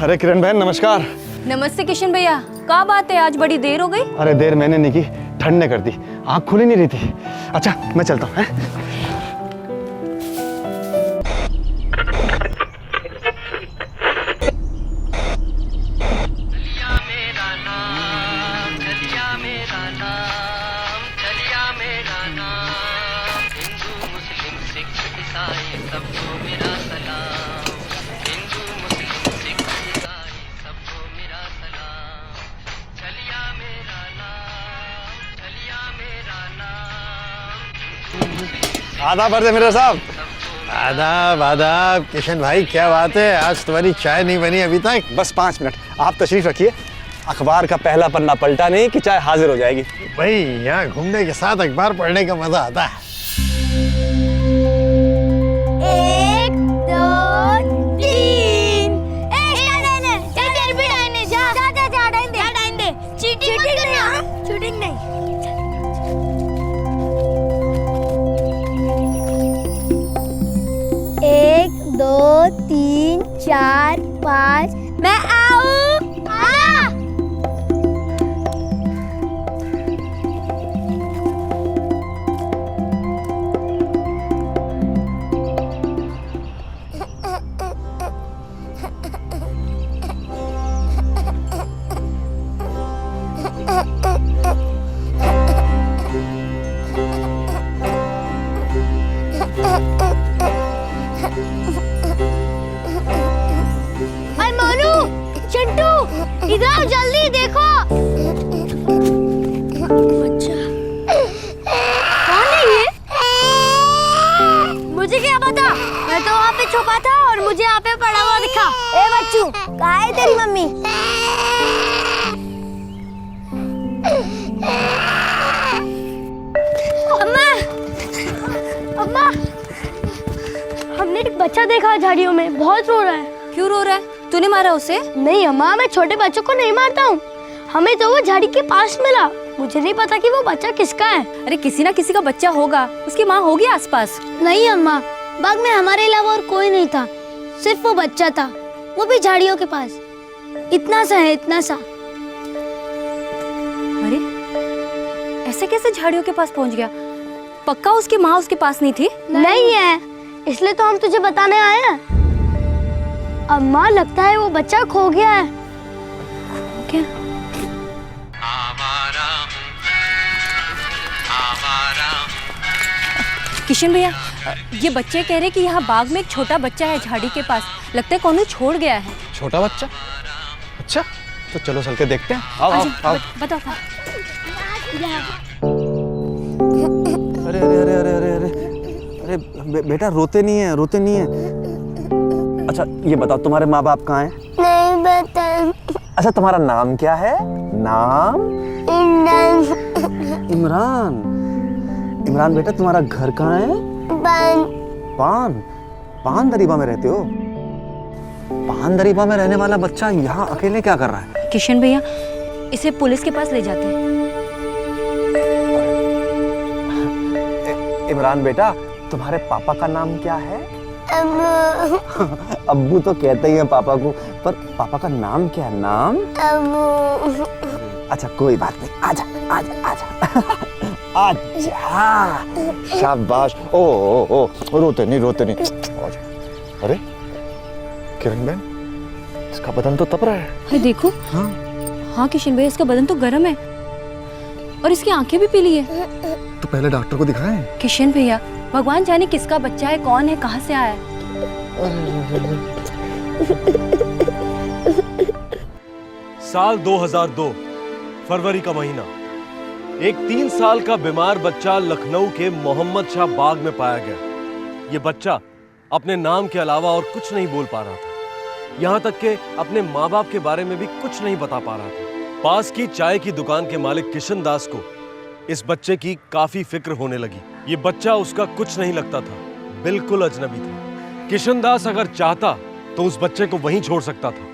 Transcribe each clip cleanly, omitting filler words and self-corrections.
अरे किरण बहन नमस्कार। नमस्ते किशन भैया, क्या बात है आज बड़ी देर हो गई? अरे देर मैंने नहीं की, ठंड ने कर दी, आँख खुली नहीं रही थी। अच्छा मैं चलता हूँ। आदाब अर्ज़ मेरा साहब। आदाब आदाब। किशन भाई क्या बात है, आज तुम्हारी चाय नहीं बनी अभी तक? बस 5 मिनट, आप तशरीफ रखिए। अखबार का पहला पन्ना पलटा नहीं कि चाय हाजिर हो जाएगी। भाई यहाँ घूमने के साथ अखबार पढ़ने का मजा आता है। 1 2 3 चीटिंग नहीं। 1 2 3 4 5 मैं आऊं। हाँ। इधर आओ जल्दी, देखो बच्चा कौन है ये? मुझे क्या पता, मैं तो वहाँ पे छुपा था और मुझे यहाँ पे पड़ा हुआ दिखा। ए बच्चू, कहाँ है तेरी मम्मी? अम्मा, अम्मा, हमने एक बच्चा देखा झाड़ियों में, बहुत रो रहा है। क्यों रो रहा है? तूने मारा उसे? नहीं अम्मा, मैं छोटे बच्चों को नहीं मारता हूँ। हमें तो वो झाड़ी के पास मिला, मुझे नहीं पता कि वो बच्चा किसका है। अरे किसी ना किसी का बच्चा होगा, उसकी माँ होगी आसपास। नहीं अम्मा, बाग में हमारे अलावा और कोई नहीं था, सिर्फ वो बच्चा था, वो भी झाड़ियों के पास। इतना सा है, इतना सा। अरे ऐसे कैसे झाड़ियों के पास पहुँच गया? पक्का उसकी माँ उसके पास नहीं थी? नहीं है, इसलिए तो हम तुझे बताने आए हैं। अम्मा लगता है वो बच्चा खो गया है। क्या? किशन भैया, ये बच्चे कह रहे कि यहाँ बाग में एक छोटा बच्चा है झाड़ी के पास, लगता है कौन छोड़ गया है। छोटा बच्चा? अच्छा तो चलो चल के देखते हैं। आओ आओ आओ। बताओ। अरे अरे अरे अरे अरे अरे अरे बेटा रोते नहीं है, रोते नहीं है। अच्छा ये बताओ तुम्हारे माँ बाप कहाँ हैं? नहीं बता। अच्छा तुम्हारा नाम क्या है? नाम? इमरान। इमरान बेटा तुम्हारा घर कहाँ है? पान दरीबा में रहते हो? पान दरीबा में रहने वाला बच्चा यहाँ अकेले क्या कर रहा है? किशन भैया, इसे पुलिस के पास ले जाते हैं। इमरान बेटा तुम्हारे पापा का नाम क्या है? अब्बू तो कहते ही हैं पापा को, पर पापा का नाम क्या है? नाम? अब्बू। अच्छा कोई बात नहीं, आजा आजा आजा आजा। शाबाश। ओ ओ ओ रोते नहीं आजा। अरे किरण बहन, इसका बदन तो तप रहा है। अरे देखो। हाँ किशन भैया, इसका बदन तो गर्म है और इसकी आंखें भी पीली है। तो पहले डॉक्टर को दिखाएं। किशन भैया, भगवान जाने किसका बच्चा है, कौन है, कहाँ से आया है। साल 2002 फरवरी का महीना, एक 3 साल का बीमार बच्चा लखनऊ के मोहम्मद शाह बाग में पाया गया। यह बच्चा अपने नाम के अलावा और कुछ नहीं बोल पा रहा था, यहां तक कि अपने माँ बाप के बारे में भी कुछ नहीं बता पा रहा था। पास की चाय की दुकान के मालिक किशन दास को इस बच्चे की काफी फिक्र होने लगी। ये बच्चा उसका कुछ नहीं लगता था, बिल्कुल अजनबी था। किशन दास अगर चाहता तो उस बच्चे को वहीं छोड़ सकता था,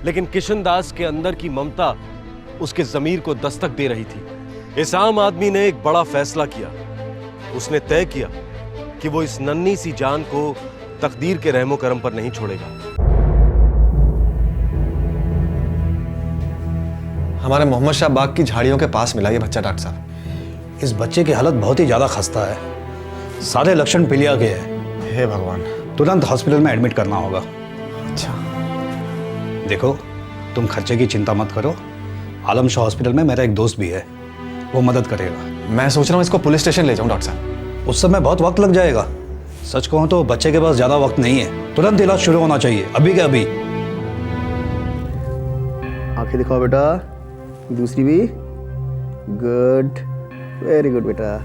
लेकिन किशन दास के अंदर की ममता उसके ज़मीर को दस्तक दे रही थी। इस आम आदमी ने एक बड़ा फैसला किया। उसने तय किया कि वो इस नन्ही सी जान को तकदीर के रहमो करम पर नहीं छोड़ेगा। हमारे मोहम्मद शाह बाग की झाड़ियों के पास मिला ये बच्चा डॉक्टर साहब। इस बच्चे की हालत बहुत ही ज़्यादा खस्ता है, सारे लक्षण पीलिया के हैं। हे भगवान। तुरंत हॉस्पिटल में एडमिट करना होगा। अच्छा। देखो, तुम खर्चे की चिंता मत करो, आलम शाह हॉस्पिटल में मेरा एक दोस्त भी है, वो मदद करेगा। मैं सोच रहा हूँ इसको पुलिस स्टेशन ले जाऊँ डॉक्टर साहब। उस समय बहुत वक्त लग जाएगा। सच कहूँ तो बच्चे के पास ज़्यादा वक्त नहीं है, तुरंत इलाज शुरू होना चाहिए, अभी के अभी। आंखें दिखाओ बेटा, दूसरी भी। गुड, वेरी गुड बेटा।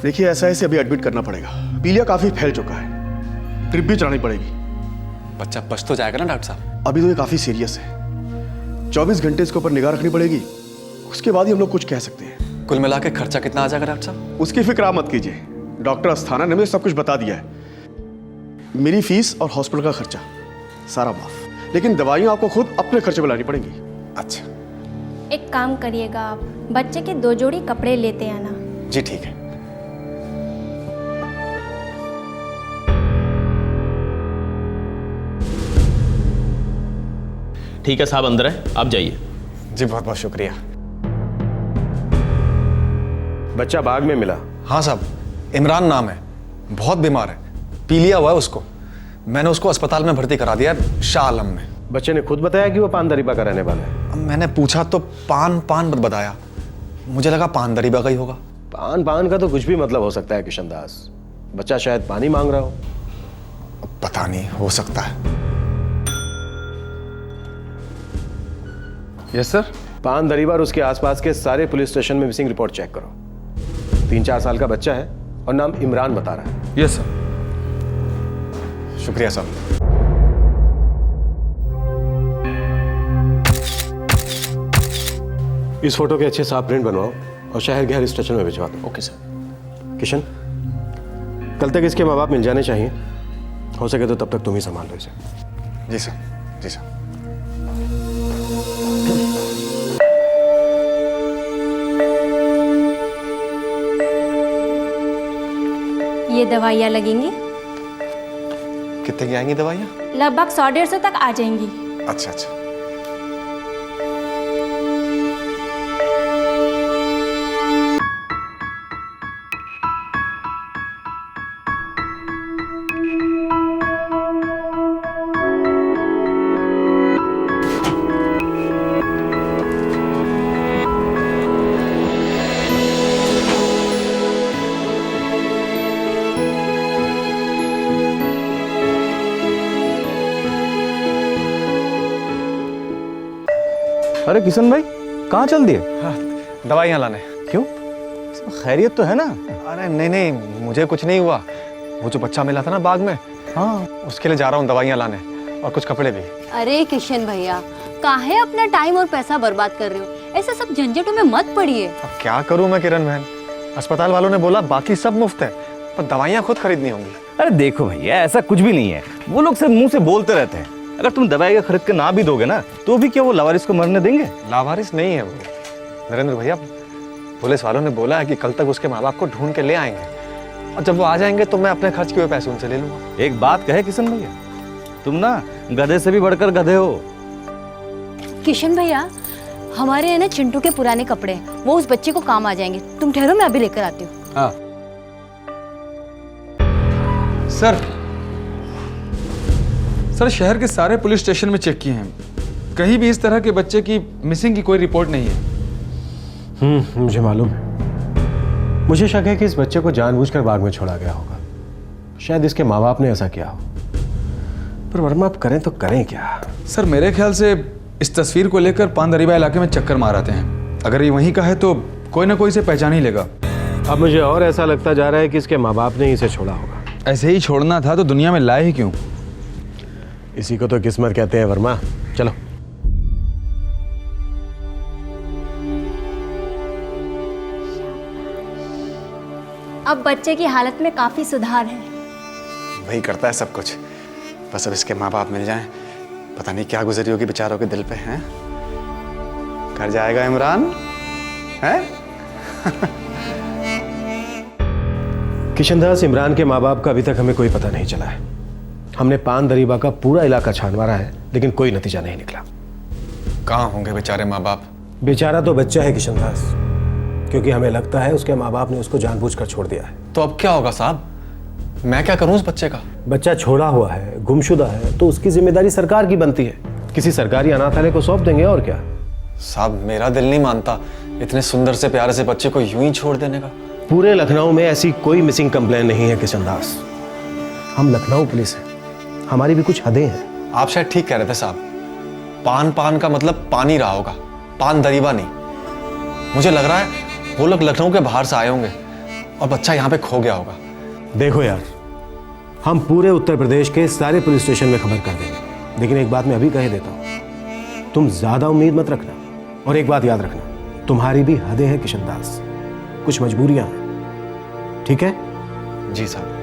देखिए ऐसा है, इसे अभी एडमिट करना पड़ेगा। पीलिया काफी फैल चुका है, ड्रिप भी चढ़ानी पड़ेगी। बच्चा बच तो जाएगा ना डॉक्टर साहब? अभी तो ये काफी सीरियस है, 24 घंटे इसके ऊपर निगाह रखनी पड़ेगी, उसके बाद ही हम लोग कुछ कह सकते हैं। कुल मिला के खर्चा कितना आ जाएगा डॉक्टर साहब? उसकी फिक्र आप मत कीजिए, डॉक्टर अस्थाना ने मुझे सब कुछ बता दिया है। मेरी फीस और हॉस्पिटल का खर्चा सारा माफ, लेकिन दवाइयाँ आपको खुद अपने खर्चे में लानी पड़ेंगी। अच्छा एक काम करिएगा, आप बच्चे के 2 जोड़ी कपड़े लेते आना। जी ठीक है। ठीक है साहब, अंदर है, आप जाइए। जी बहुत बहुत शुक्रिया। बच्चा बाग में मिला? हाँ साहब, इमरान नाम है, बहुत बीमार है, पीलिया हुआ है उसको। मैंने उसको अस्पताल में भर्ती करा दिया है, शाह आलम में। बच्चे ने खुद बताया कि वो पान दरीबा का रहने वाला है? अब मैंने पूछा तो पान बताया, मुझे लगा पान दरीबा का ही होगा। पान का तो कुछ भी मतलब हो सकता है किशन दास, बच्चा शायद पानी मांग रहा हो। अब पता नहीं, हो सकता है। Yes sir. पान दरीबा और उसके आसपास के सारे पुलिस स्टेशन में मिसिंग रिपोर्ट चेक करो। 3-4 साल का बच्चा है और नाम इमरान बता रहा है। Yes sir. शुक्रिया साहब। इस फोटो के अच्छे साफ प्रिंट बनवाओ और शहर के हर स्टेशन में भिजवा दो। Okay sir. किशन, कल तक इसके माँ बाप मिल जाने चाहिए, हो सके तो तब तक तुम ही संभाल लो इसे। जी सर, जी सर। ये दवाइयाँ लगेंगी, कितने की आएंगी दवाइयाँ? लगभग 100-150 तक आ जाएंगी। अच्छा अच्छा। अरे किशन भाई, कहाँ चल दिए? हाँ, दवाइयाँ लाने। क्यों, खैरियत तो है ना? अरे नहीं नहीं, मुझे कुछ नहीं हुआ। वो जो बच्चा मिला था ना बाग में, हाँ, उसके लिए जा रहा हूँ दवाइयाँ लाने, और कुछ कपड़े भी। अरे किशन भैया, काहे अपना टाइम और पैसा बर्बाद कर रहे हो? ऐसे सब झंझटों में मत पड़िए। अब क्या करूँ मैं किरण बहन, अस्पताल वालों ने बोला बाकी सब मुफ्त है, पर दवाइयाँ खुद खरीदनी होंगी। अरे देखो भैया, ऐसा कुछ भी नहीं है, वो लोग सिर्फ मुंह से बोलते रहते हैं। अगर तुम दवाई खरीद के ना भी दोगे ना, तो भी क्या वो लावारिस को मरने देंगे? लावारिस नहीं है वो नरेंद्र भैया, पुलिस वालों ने बोला है कि कल तक उसके माँ बाप को ढूंढ के ले आएंगे, और जब वो आ जाएंगे तो मैं अपने खर्च के हुए पैसे उनसे ले लूंगा। एक बात कहे किशन भैया, तुम ना गधे से भी बढ़कर गधे हो। किशन भैया, हमारे है ना चिंटू के पुराने कपड़े हैं, वो उस बच्चे को काम आ जाएंगे। तुम ठहरो, मैं अभी लेकर आती हूँ। हाँ सर, शहर के सारे पुलिस स्टेशन में चेक किए हैं, कहीं भी इस तरह के बच्चे की मिसिंग की कोई रिपोर्ट नहीं है। मुझे मालूम है। मुझे शक है कि इस बच्चे को जानबूझकर बाग में छोड़ा गया होगा, शायद इसके माँ बाप ने ऐसा किया हो। पर वर्मा, आप करें तो करें क्या? सर मेरे ख्याल से इस तस्वीर को लेकर पानदरीबा इलाके में चक्कर मार आते हैं। अगर ये वहीं का है तो कोई ना कोई इसे पहचान ही लेगा। अब मुझे और ऐसा लगता जा रहा है कि इसके माँ बाप ने इसे छोड़ा होगा। ऐसे ही छोड़ना था तो दुनिया में लाए ही क्यों? इसी को तो किस्मत कहते हैं वर्मा। चलो। अब बच्चे की हालत में काफी सुधार है। वही करता है सब कुछ, बस अब इसके माँ बाप मिल जाएं, पता नहीं क्या गुजरी होगी बेचारों के दिल पे। हैं घर जाएगा इमरान है? किशन दास, इमरान के माँ बाप का अभी तक हमें कोई पता नहीं चला है। हमने पान दरीबा का पूरा इलाका छान मारा है, लेकिन कोई नतीजा नहीं निकला। कहाँ होंगे बेचारे माँ बाप? बेचारा तो बच्चा है किशनदास, क्योंकि हमें लगता है उसके माँ बाप ने उसको जानबूझकर छोड़ दिया है। तो अब क्या होगा साहब? मैं क्या करूं उस बच्चे का? बच्चा छोड़ा हुआ है, गुमशुदा है, तो उसकी जिम्मेदारी सरकार की बनती है। किसी सरकारी अनाथालय को सौंप देंगे और क्या। साहब मेरा दिल नहीं मानता इतने सुंदर से प्यारे से बच्चे को यूं ही छोड़ देने का। पूरे लखनऊ में ऐसी कोई मिसिंग कंप्लेन नहीं है किशनदास। हम लखनऊ पुलिस हैं, हमारी भी कुछ हदें हैं। आप शायद ठीक कह रहे थे साहब। पान पान का मतलब पानी रहा होगा, पान दरीबा नहीं। मुझे लग रहा है वो लोग लखनऊ के बाहर से आए होंगे और बच्चा यहाँ पे खो गया होगा। देखो यार, हम पूरे उत्तर प्रदेश के सारे पुलिस स्टेशन में खबर कर देंगे, लेकिन एक बात मैं अभी कह देता हूँ, तुम ज्यादा उम्मीद मत रखना। और एक बात याद रखना, तुम्हारी भी हदें हैं किशनदास, कुछ मजबूरियां हैं, ठीक है? जी साहब।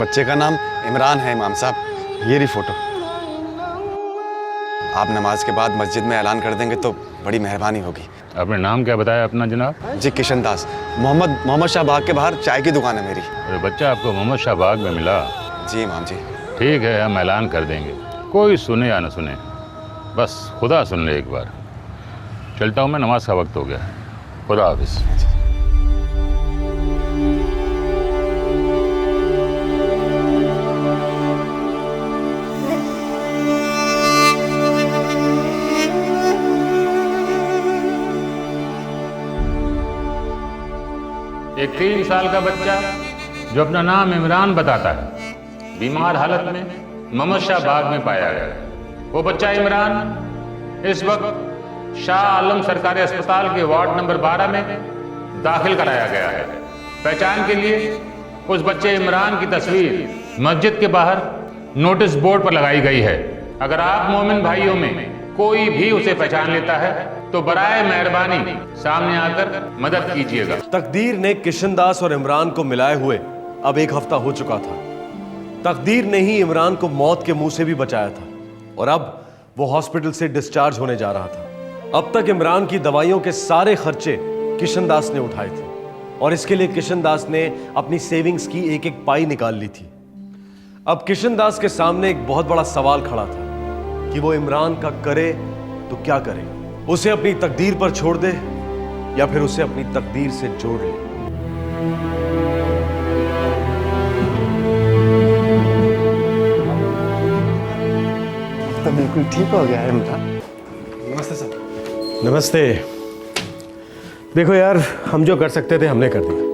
बच्चे का नाम इमरान है इमाम साहब। ये रही फोटो। आप नमाज के बाद मस्जिद में ऐलान कर देंगे तो बड़ी मेहरबानी होगी। अपने नाम क्या बताया अपना जनाब? जी किशनदास। मोहम्मद शाह बाग के बाहर चाय की दुकान है मेरी। अरे बच्चा आपको मोहम्मद शाह बाग में मिला? जी इमाम जी। ठीक है, हम ऐलान कर देंगे, कोई सुने या न सुने, बस खुदा सुन ले एक बार। चलता हूँ मैं, नमाज का वक्त हो गया। खुदा हाफिज। एक 3 साल का बच्चा जो अपना नाम इमरान बताता है, बीमार हालत में मोहम्मद शाह बाग में पाया गया। वो बच्चा इमरान इस वक्त शाह आलम सरकारी अस्पताल के वार्ड नंबर 12 में दाखिल कराया गया है। पहचान के लिए उस बच्चे इमरान की तस्वीर मस्जिद के बाहर नोटिस बोर्ड पर लगाई गई है। अगर आप मोमिन भाइयों में कोई भी उसे पहचान लेता है तो बराए मेहरबानी सामने आकर मदद कीजिएगा। तकदीर ने किशनदास और इमरान को मिलाए हुए अब 1 हफ्ता हो चुका था। तकदीर ने ही इमरान को मौत के मुंह से भी बचाया था और अब वो हॉस्पिटल से डिस्चार्ज होने जा रहा था। अब तक इमरान की दवाइयों के सारे खर्चे किशनदास ने उठाए थे और इसके लिए किशनदास ने अपनी सेविंग्स की एक एक पाई निकाल ली थी। अब किशनदास के सामने एक बहुत बड़ा सवाल खड़ा था कि वो इमरान का करे तो क्या करे, उसे अपनी तकदीर पर छोड़ दे या फिर उसे अपनी तकदीर से जोड़ ले। तो बिल्कुल ठीक हो गया है इमरान। नमस्ते सर। नमस्ते। देखो यार, हम जो कर सकते थे हमने कर दिया।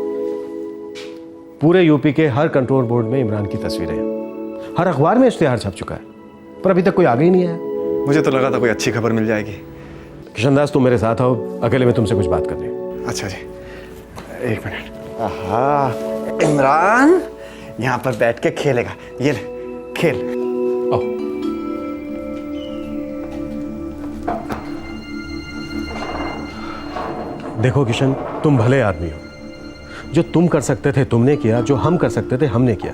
पूरे यूपी के हर कंट्रोल बोर्ड में इमरान की तस्वीरें हैं, हर अखबार में इश्तिहार छप चुका है, पर अभी तक कोई आगे ही नहीं आया। मुझे तो लगा था कोई अच्छी खबर मिल जाएगी। किशनदास तुम मेरे साथ आओ, अकेले में तुमसे कुछ बात करनी है। अच्छा जी, 1 मिनट। आहा, इमरान यहाँ पर बैठ के खेलेगा। ये ले, खेल। आओ। देखो किशन, तुम भले आदमी हो। जो तुम कर सकते थे तुमने किया, जो हम कर सकते थे हमने किया।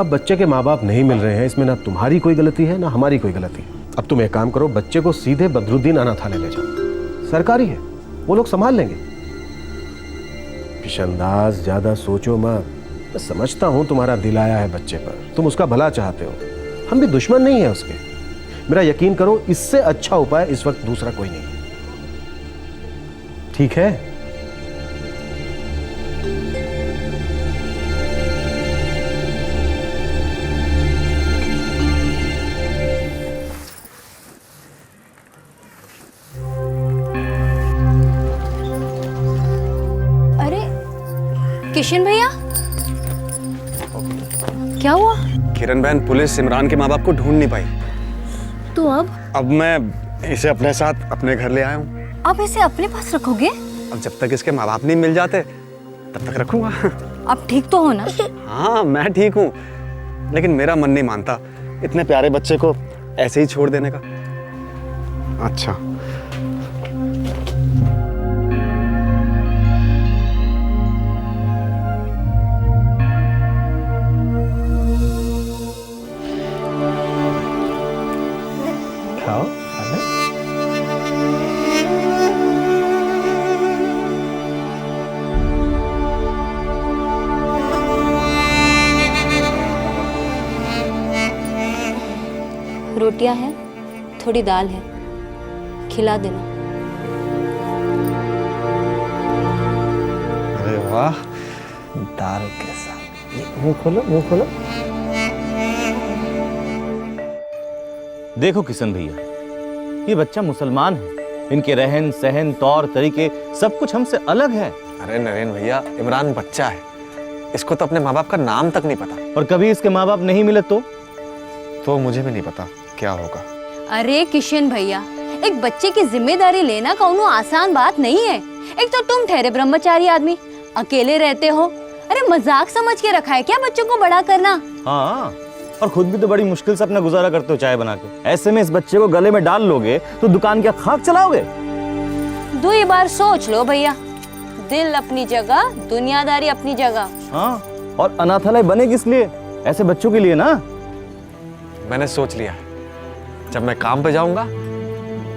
अब बच्चे के माँ बाप नहीं मिल रहे हैं, इसमें ना तुम्हारी कोई गलती है ना हमारी कोई गलती। अब तुम एक काम करो, बच्चे को सीधे बदरुद्दीन अनाथालय ले जाओ, सरकारी है, वो लोग संभाल लेंगे। किशनदास ज्यादा सोचो मत। मैं समझता हूं तुम्हारा दिल आया है बच्चे पर, तुम उसका भला चाहते हो, हम भी दुश्मन नहीं है उसके। मेरा यकीन करो, इससे अच्छा उपाय इस वक्त दूसरा कोई नहीं है। ठीक है? किशन भैया, क्या हुआ? किरण बहन, पुलिस इमरान के माँ बाप को ढूंढ नहीं पाई। तो अब मैं इसे अपने साथ अपने घर ले आया हूँ। आप इसे अपने पास रखोगे? अब जब तक इसके माँ बाप नहीं मिल जाते तब तक रखूंगा। आप ठीक तो हो ना? हाँ मैं ठीक हूँ, लेकिन मेरा मन नहीं मानता इतने प्यारे बच्चे को ऐसे ही छोड़ देने का। अच्छा, आओ अरे रोटियां हैं, थोड़ी दाल है, खिला देना। अरे वाह, दाल के साथ ये मुंह खोलो, मुंह खोलो। देखो किशन भैया, ये बच्चा मुसलमान है, इनके रहन सहन तौर तरीके सब कुछ हमसे अलग है। अरे नरेन भैया, इमरान बच्चा है, इसको तो अपने माँ बाप का नाम तक नहीं पता। और कभी इसके माँ बाप नहीं मिले तो मुझे भी नहीं पता क्या होगा। अरे किशन भैया, एक बच्चे की जिम्मेदारी लेना कौनो आसान बात नहीं है। एक तो तुम ठहरे ब्रह्मचारी आदमी, अकेले रहते हो। अरे मजाक समझ के रखा है क्या बच्चों को बड़ा करना? हाँ, और खुद भी तो बड़ी मुश्किल से अपना गुजारा करते हो चाय बना के। ऐसे में इस बच्चे को गले में डाल लोगे तो दुकान क्या खाक चलाओगे? 2 बार सोच लो भैया, दिल अपनी जगह, दुनियादारी अपनी जगह। हाँ, और अनाथालय बने किस लिए? ऐसे बच्चों के लिए ना। मैंने सोच लिया है, जब मैं काम पे जाऊंगा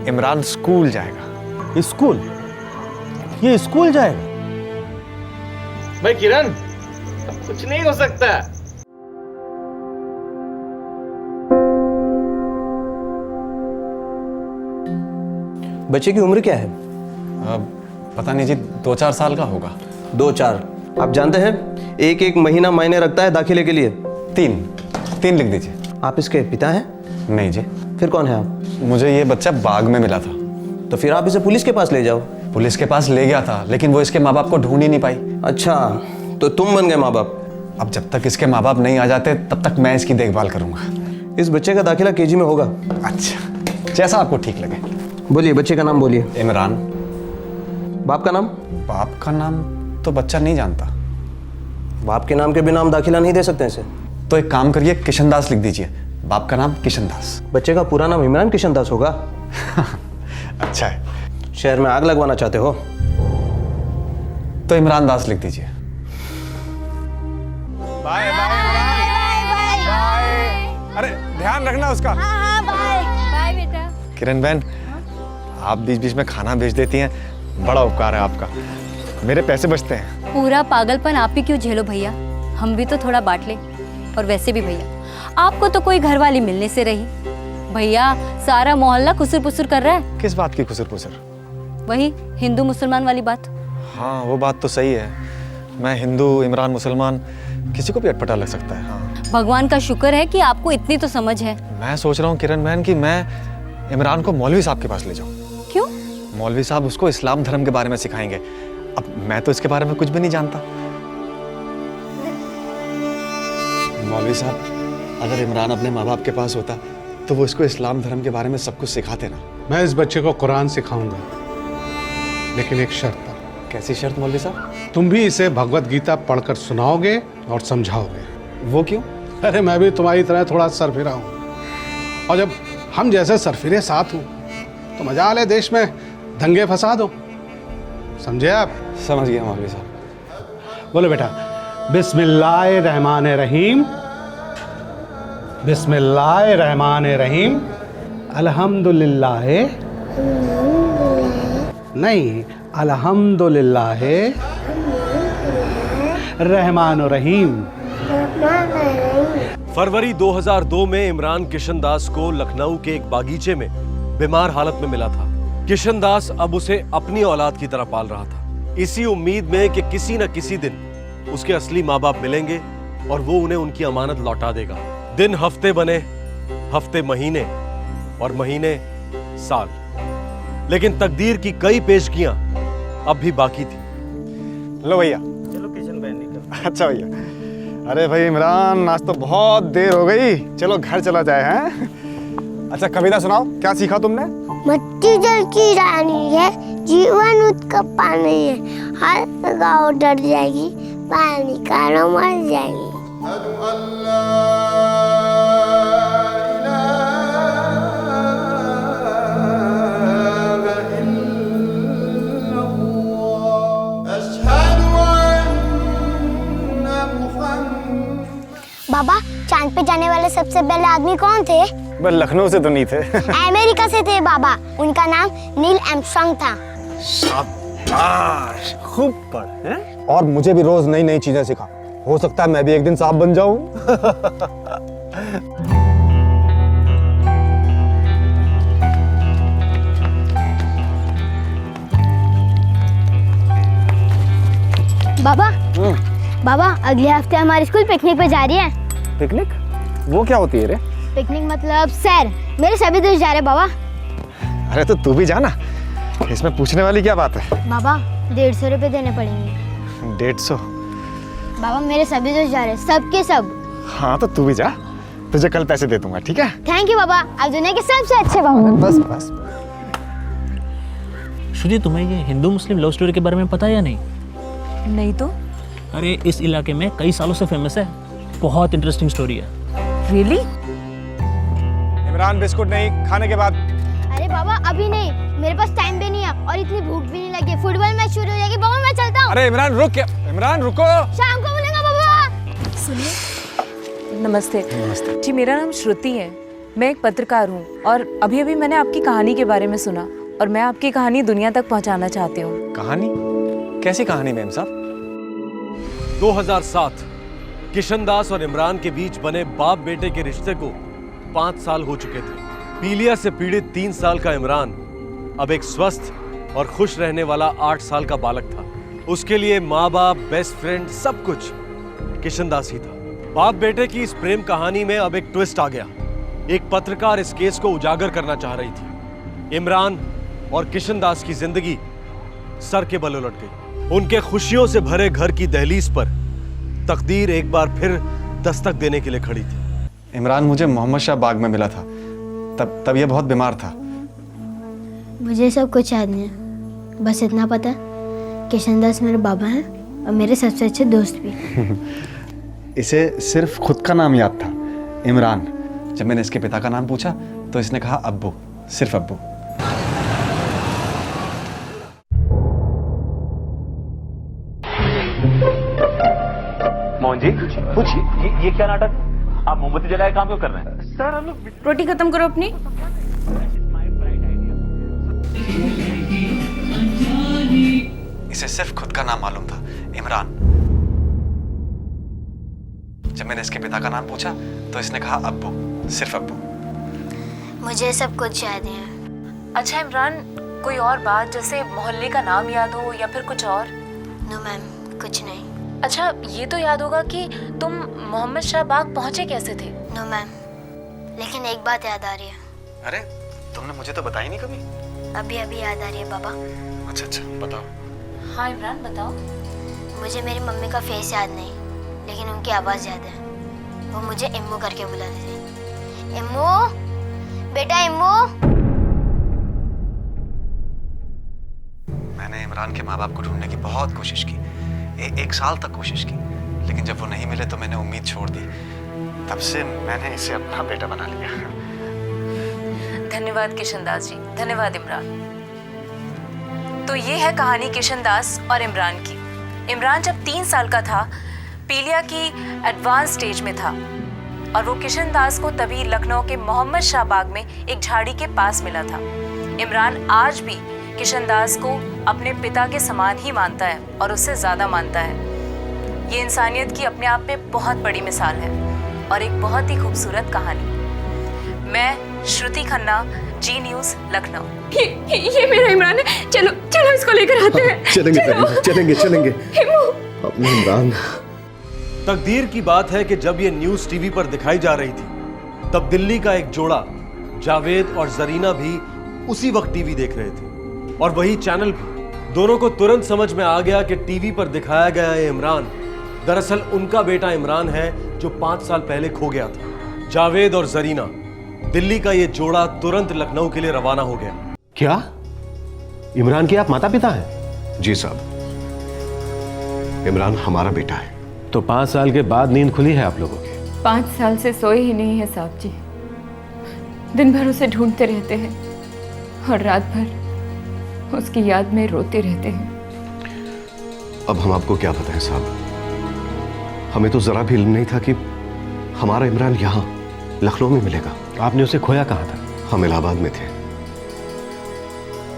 इमरान स्कूल जाएगा। स्कूल? ये स्कूल जाएगा? भाई किरण, कुछ नहीं हो सकता। बच्चे की उम्र क्या है? पता नहीं जी, 2-4 साल का होगा। 2-4? आप जानते हैं एक एक महीना मायने रखता है दाखिले के लिए। 3 लिख दीजिए। आप इसके पिता हैं? नहीं जी। फिर कौन है आप? मुझे ये बच्चा बाग में मिला था। तो फिर आप इसे पुलिस के पास ले जाओ। पुलिस के पास ले गया था, लेकिन वो इसके माँ बाप को ढूंढ ही नहीं पाई। अच्छा, तो तुम बन गए माँ बाप? अब जब तक इसके माँ बाप नहीं आ जाते तब तक मैं इसकी देखभाल करूंगा। इस बच्चे का दाखिला केजी में होगा। अच्छा, जैसा आपको ठीक लगे। बोलिए, बच्चे का नाम बोलिए। इमरान। बाप का नाम? बाप का नाम तो बच्चा नहीं जानता। बाप के नाम के बिना हम दाखिला नहीं दे सकते इसे। तो एक काम करिए, किशन दास लिख दीजिए। बाप का नाम किशन दास। बच्चे का पूरा नाम इमरान किशन दास होगा? अच्छा है। शहर में आग लगवाना चाहते हो? तो इमरान दास लिख दीजिए। बाय बाय अरे ध्यान रखना उसका। हाँ बाय बाय बेटा। किरण बहन, आप बीच बीच में खाना भेज देती हैं, बड़ा उपकार है आपका। मेरे पैसे बचते हैं। पूरा पागलपन आप ही क्यों झेलो भैया, हम भी तो थोड़ा बांट ले। और वैसे भी भैया, आपको तो कोई घरवाली मिलने से रही। भैया, सारा मोहल्ला खुसर पुसर कर रहा है। किस बात की खुसर पुसर? वही हिंदू मुसलमान वाली बात। हाँ, वो बात तो सही है। मैं हिंदू, इमरान मुसलमान, किसी को भी अटपटा लग सकता है। हाँ, भगवान का शुक्र है कि आपको इतनी तो समझ है। मैं सोच रहा हूँ किरण बहन कि मैं इमरान को मौलवी साहब के पास ले जाऊँ। क्यों? मौलवी साहब उसको इस्लाम धर्म के बारे में सिखाएंगे। अब मैं तो इसके बारे में कुछ भी नहीं जानता। मौलवी साहब, अगर इमरान अपने माँ बाप के पास होता तो वो इसको इस्लाम धर्म के बारे में सब कुछ सिखाते ना। मैं इस बच्चे को कुरान सिखाऊंगा, लेकिन एक शर्त पर। कैसी शर्त मौलवी साहब? तुम भी इसे भगवत गीता पढ़कर सुनाओगे और समझाओगे। वो क्यों? अरे मैं भी तुम्हारी तरह थोड़ा सरफिरा हूँ, और जब हम जैसे सरफिरे साथ हूँ तो मजा ले देश में दंगे फसाद हो। समझे आप? समझ गया मौलवी साहब। बोलो बेटा, बिस्मिल्लाहिर्रहमानिर्रहीम, बिस्मिल्लाहिर्रहमानिर्रहीम, अल्हम्दुलिल्लाह नहीं, अल्हम्दुलिल्लाह रहमानुर रहीम। फरवरी 2002 में इमरान किशन दास को लखनऊ के एक बागीचे में बीमार हालत में मिला था। किशन दास अब उसे अपनी औलाद की तरह पाल रहा था, इसी उम्मीद में कि किसी न किसी दिन उसके असली माँ बाप मिलेंगे और वो उन्हें उनकी अमानत लौटा देगा। दिन हफ्ते बने, हफ्ते महीने, और महीने साल। लेकिन तकदीर की कई पेशगियां अब भी बाकी थी। लो भैया। चलो किशन बहन निकल। अच्छा भैया। अरे भाई इमरान, आज तो बहुत देर हो गई, चलो घर चला जाए। हैं? अच्छा कविता सुनाओ, क्या सीखा तुमने? मट्टी जल की रानी है, जीवन उसका पानी है, हर गाँव डर जाएगी, पानी कारो मर जाएगी। बाबा, चांद पे जाने वाले सबसे सबसे पहले आदमी कौन थे? बस लखनऊ से तो नहीं थे। अमेरिका से थे बाबा। उनका नाम नील आर्मस्ट्रांग था। शाबाश, खूब पढ़ हैं? और मुझे भी रोज नई नई चीजें सिखा। हो सकता है मैं भी एक दिन सांप बन जाऊं। बाबा बाबा, अगले हफ्ते हमारे स्कूल पिकनिक पे जा रही है। पिकनिक? वो क्या होती है रे? पिकनिक मतलब सैर। मेरे सभी दोस्त जा रहे हैं बाबा। अरे तो तू भी जाना, इसमें पूछने वाली क्या बात है? बाबा 150 रुपए देने पड़ेंगे। 150? बाबा मेरे सभी दोस्त जा रहे हैं, सब के सब। हाँ तो तू भी जा, तुझे कल पैसे दे दूंगा, ठीक है? थैंक यू बाबा, आप दुनिया के सबसे अच्छे बाबा। बस बस। श्रुति, तुम्हें ये हिंदू मुस्लिम लव स्टोरी के बारे में पता है या नहीं? नहीं तो? अरे इस इलाके में कई सालों से फेमस है, बहुत इंटरेस्टिंग स्टोरी है। रियली? इमरान बिस्कुट नहीं, खाने के बाद। अरे बाबा अभी नहीं, मेरे पास टाइम भी नहीं है और इतनी भूख भी नहीं लगी। फुटबॉल मैच शुरू हो जाएगी बाबा, मैं चलता हूँ। अरे इमरान रुक, इमरान रुको। शाम को मिलेंगे बाबा। सुनिए। नमस्ते। नमस्ते जी, मेरा नाम श्रुति है। मैं एक पत्रकार हूँ और अभी अभी मैंने आपकी कहानी के बारे में सुना और मैं आपकी कहानी दुनिया तक पहुँचाना चाहती हूँ। कहानी? कैसी कहानी मैम साहब? 2007 किशनदास और इमरान के बीच बने बाप बेटे के रिश्ते को 5 साल हो चुके थे। पीलिया से पीड़ित 3 साल का इमरान अब एक स्वस्थ और खुश रहने वाला 8 साल का बालक था। उसके लिए माँ बाप, बेस्ट फ्रेंड, सब कुछ किशनदास ही था। बाप बेटे की इस प्रेम कहानी में अब एक ट्विस्ट आ गया। एक पत्रकार इस केस को उजागर करना चाह रही थी। इमरान और किशनदास की जिंदगी सर के बल उलट गई। उनके खुशियों से भरे घर की दहलीज पर तकदीर एक बार फिर दस्तक देने के लिए खड़ी थी। इमरान मुझे मोहम्मद शाह बाग में मिला था, तब ये बहुत बीमार था। मुझे सब कुछ याद नहीं है, बस इतना पता है किशनदास मेरे बाबा हैं और मेरे सबसे अच्छे दोस्त भी। इसे सिर्फ खुद का नाम याद था, इमरान। जब मैंने इसके पिता का नाम पूछा तो इसने कहा अब्बू, सिर्फ अब्बू। मोहन जी पूछिए, ये क्या नाटक है? आप मोमबत्ती जलाए काम क्यों कर रहे हैं? सर हम लोग रोटी खत्म करो अपनी। इसे सिर्फ खुद का नाम मालूम था, इमरान। जब मैंने इसके पिता का नाम पूछा तो इसने कहा अब्बू, सिर्फ अब्बू। मुझे सब कुछ याद है। अच्छा इमरान, कोई और बात जैसे मोहल्ले का नाम याद हो या फिर कुछ और? नो मैम, कुछ नहीं। अच्छा ये तो याद होगा कि तुम मोहम्मद शाह बाग पहुंचे कैसे थे? नो मैम, लेकिन एक बात याद आ रही है। अरे तुमने मुझे तो बताई नहीं कभी। अभी अभी याद आ रही है बाबा। अच्छा अच्छा, बताओ। हाँ इमरान बताओ। मुझे मेरी मम्मी का फेस याद नहीं, लेकिन उनकी आवाज़ याद है। वो मुझे इम्मू करके बुलाते थे। इम्मू, बेटा इम्मू। मैंने इमरान के माँ बाप को ढूंढने की बहुत कोशिश की, एक साल तक कोशिश की, लेकिन जब वो नहीं मिले तो मैंने उम्मीद छोड़ दी। तब से मैंने इसे अपना बेटा बना लिया। धन्यवाद किशनदास जी, धन्यवाद इमरान। तो ये है कहानी किशनदास और इमरान की। इमरान जब 3 साल का था, पीलिया की एडवांस स्टेज में था और वो किशनदास को तभी लखनऊ के मोहम्मद शाह बाग में एक झाड़ी के पास मिला था। इमरान आज भी किशनदास को अपने पिता के समान ही मानता है और उससे ज़्यादा मानता है। ये इंसानियत की अपने आप में बहुत बड़ी मिसाल है और एक बहुत ही खूबसूरत कहानी। मैं श्रुति खन्ना, जी न्यूज़, लखनऊ। ये मेरा इमरान है। चलो चलो इसको लेकर आते हैं। चलेंगे अपने इमरान। तकदीर की बात है कि जब ये न्यूज़ टीवी पर दिखाई जा रही थी, तब दिल्ली का एक जोड़ा जावेद और जरीना भी उसी वक्त टीवी देख रहे थे और वही चैनल भी। दोनों को तुरंत समझ में आ गया कि टीवी पर दिखाया गया ये इमरान दरअसल उनका बेटा इमरान है जो 5 साल पहले खो गया था। जावेद और जरीना, दिल्ली का ये जोड़ा तुरंत लखनऊ के लिए रवाना हो गया। क्या इमरान के आप माता पिता हैं? जी साहब, इमरान हमारा बेटा है। तो 5 साल के बाद नींद खुली है आप लोगों की? 5 साल से सोए ही नहीं है साहब जी। दिन भर उसे ढूंढते रहते हैं और रात भर उसकी याद में रोते रहते हैं। अब हम आपको क्या बताएं साहब, हमें तो जरा भी इल्म नहीं था कि हमारा इमरान यहाँ लखनऊ में मिलेगा। आपने उसे खोया कहाँ था? हम इलाहाबाद में थे।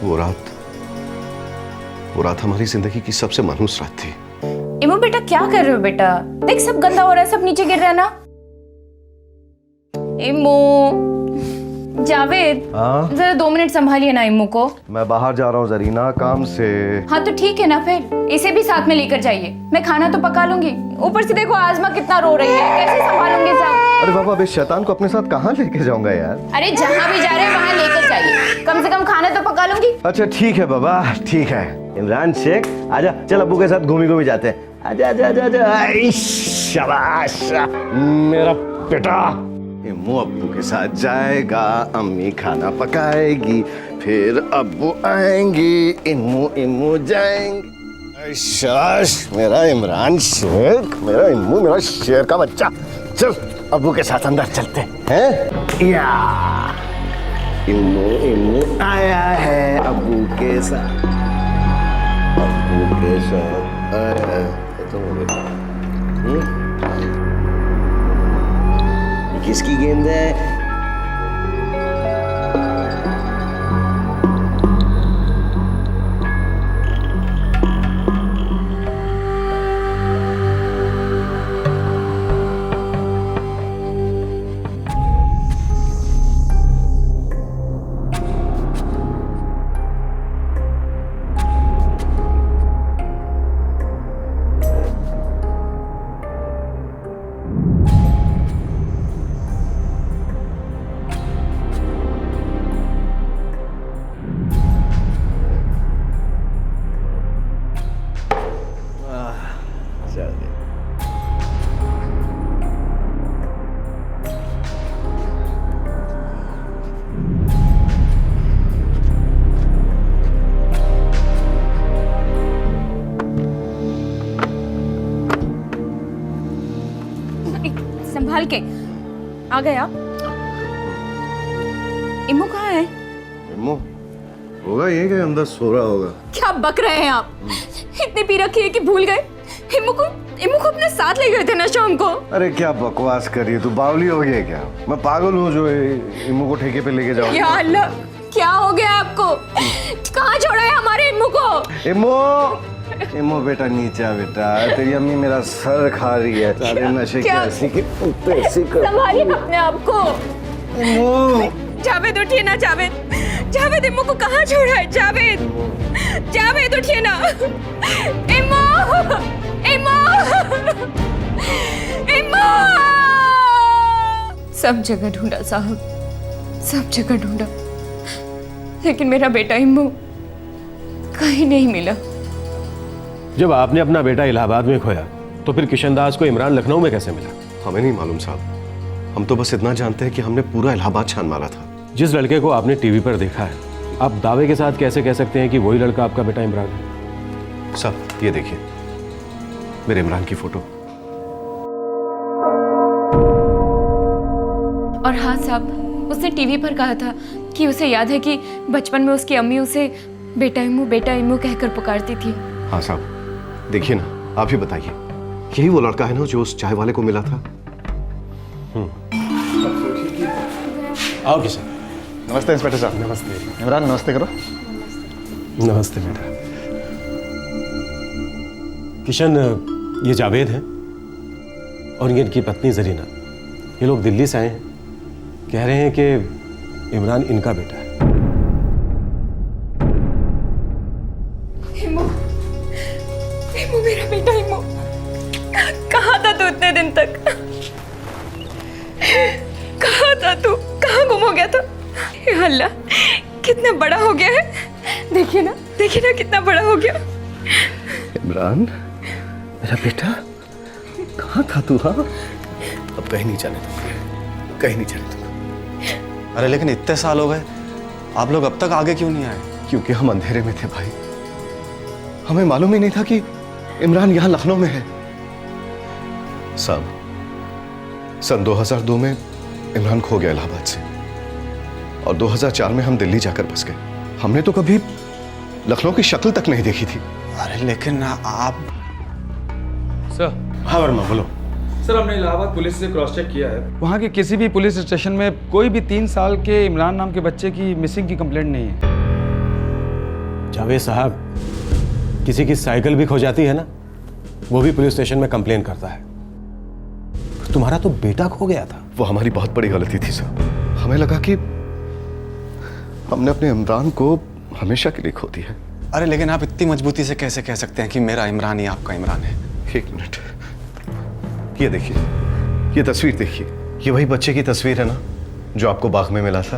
वो रात हमारी जिंदगी की सबसे मनहूस रात थी। इमो बेटा क्या कर रहे हो बेटा? देख सब गंदा हो रहा है, सब नीचे गिर रहा है ना। इमो, जावेद जरा 2 मिनट संभालिए ना इमो को। मैं बाहर जा रहा हूँ जरीना, काम से। हाँ तो ठीक है ना, फिर इसे भी साथ में लेकर जाइए। मैं खाना तो पका लूंगी, ऊपर से देखो आजमा कितना रो रही है, कैसे संभालूंगी सब? अरे बाबा, अब इस शैतान को अपने साथ कहाँ लेके जाऊंगा यार? अरे जहाँ भी जा रहे हैं वहाँ लेकर जाइए, कम से कम खाना तो पका लूंगी। अच्छा ठीक है बाबा, ठीक है। इमरान शेख आजा, चल अब्बू के साथ घूमी जाते हैं। आजा आजा आजा आजा। आई, शाबाश मेरा बेटा। इम्मू अब्बू के साथ जाएगा, अम्मी खाना पकाएगी, फिर अब्बू आएंगी, इम्मू जाएंगे। शाबाश मेरा इमरान शेख, मेरा इम्मू, मेरा शेर का बच्चा। चल अब्बू के साथ अंदर चलते हैं। या इम्मू आया है अब्बू के साथ, अब्बू के साथ आया है। किसकी गेंद है? संभाल के आ गए आप। इम्मू कहाँ है? इम्मू होगा ये कि अंदर सो रहा होगा। क्या बक रहे हैं आप? इतनी पी रखी है कि भूल गए? इम्मू को अपने साथ ले गए थे ना शाम को। अरे क्या बकवास कर रही है तू, बावली हो गई है क्या? मैं पागल हूँ जो इम्मू को ठेके पे लेके जाऊँ? या अल्लाह, क्या हो गया आपको? कहाँ छोड़ा है हमारे इम्मू को? इम्मू बेटा नीचे आ बेटा, तेरी अम्मी मेरा सर खा रही है। सारे नशे की ऐसी की ऐसी कर। संभालिए अपने आप को। जावेद उठिए ना, जावेद इम्मू को कहाँ छोड़ा है? जावेद उठिए ना। इम्मू सब जगह ढूंढा साहब, सब जगह ढूंढा, लेकिन मेरा बेटा इम्मू कहीं नहीं मिला। जब आपने अपना बेटा इलाहाबाद में खोया तो फिर किशन दास को इमरान लखनऊ में कैसे मिला? हमें नहीं मालूम साहब, हम तो बस इतना जानते हैं कि हमने पूरा इलाहाबाद छान मारा था। जिस लड़के को आपने टीवी पर देखा है, आप दावे के साथ कैसे कह सकते हैं कि वही लड़का आपका बेटा इमरान है? साहब ये देखिए मेरे इमरान की फोटो। और हाँ साहब, उसने टीवी पर कहा था कि उसे याद है कि बचपन में उसकी अम्मी उसे बेटा इम्मू कहकर पुकारती थी। हाँ साहब देखिए ना, आप ही बताइए, यही वो लड़का है ना जो उस चाय वाले को मिला था? आओ किशन। नमस्ते इंस्पेक्टर साहब। नमस्ते इमरान, नमस्ते करो। नमस्ते बेटा। किशन, ये जावेद हैं और ये इनकी पत्नी जरीना। ये लोग दिल्ली से आए हैं, कह रहे हैं कि इमरान इनका बेटा है। इम्मू मेरा बेटा इम्मू, कहाँ था तू इतने दिन तक? कहाँ था तू? कहाँ गुम हो गया था? या अल्लाह, कितना बड़ा हो गया है। देखिए ना कितना बड़ा हो गया। इमरान मेरा बेटा, कहाँ था तू? हाँ अब कहीं नहीं जाने दूंगा, कहीं नहीं जाने दूंगा। अरे लेकिन इतने साल हो गए, आप लोग अब तक आगे क्यों नहीं आए? क्योंकि हम अंधेरे में थे भाई, हमें मालूम ही नहीं था कि इमरान यहाँ लखनऊ में है। साहब सन 2002 में इमरान खो गया इलाहाबाद से, और 2004 में हम दिल्ली जाकर बस गए। हमने तो कभी लखनऊ की शक्ल तक नहीं देखी थी। अरे लेकिन आप सर। हाँ वर्मा बोलो। सर हमने इलाहाबाद पुलिस से क्रॉस चेक किया है, वहाँ के किसी भी पुलिस स्टेशन में कोई भी 3 साल के इमरान नाम के बच्चे की मिसिंग की कंप्लेंट नहीं है। जावेद साहब, किसी की साइकिल भी खो जाती है ना, वो भी पुलिस स्टेशन में कंप्लेन करता है। तुम्हारा तो बेटा खो गया था। वो हमारी बहुत बड़ी गलती थी साहब। हमें लगा कि हमने अपने इमरान को हमेशा के लिए खो दिया। अरे लेकिन आप इतनी मजबूती से कैसे कह सकते हैं कि मेरा इमरान ही आपका इमरान है? एक मिनट, ये देखिए, ये तस्वीर देखिए, ये वही बच्चे की तस्वीर है ना जो आपको बाग में मिला था।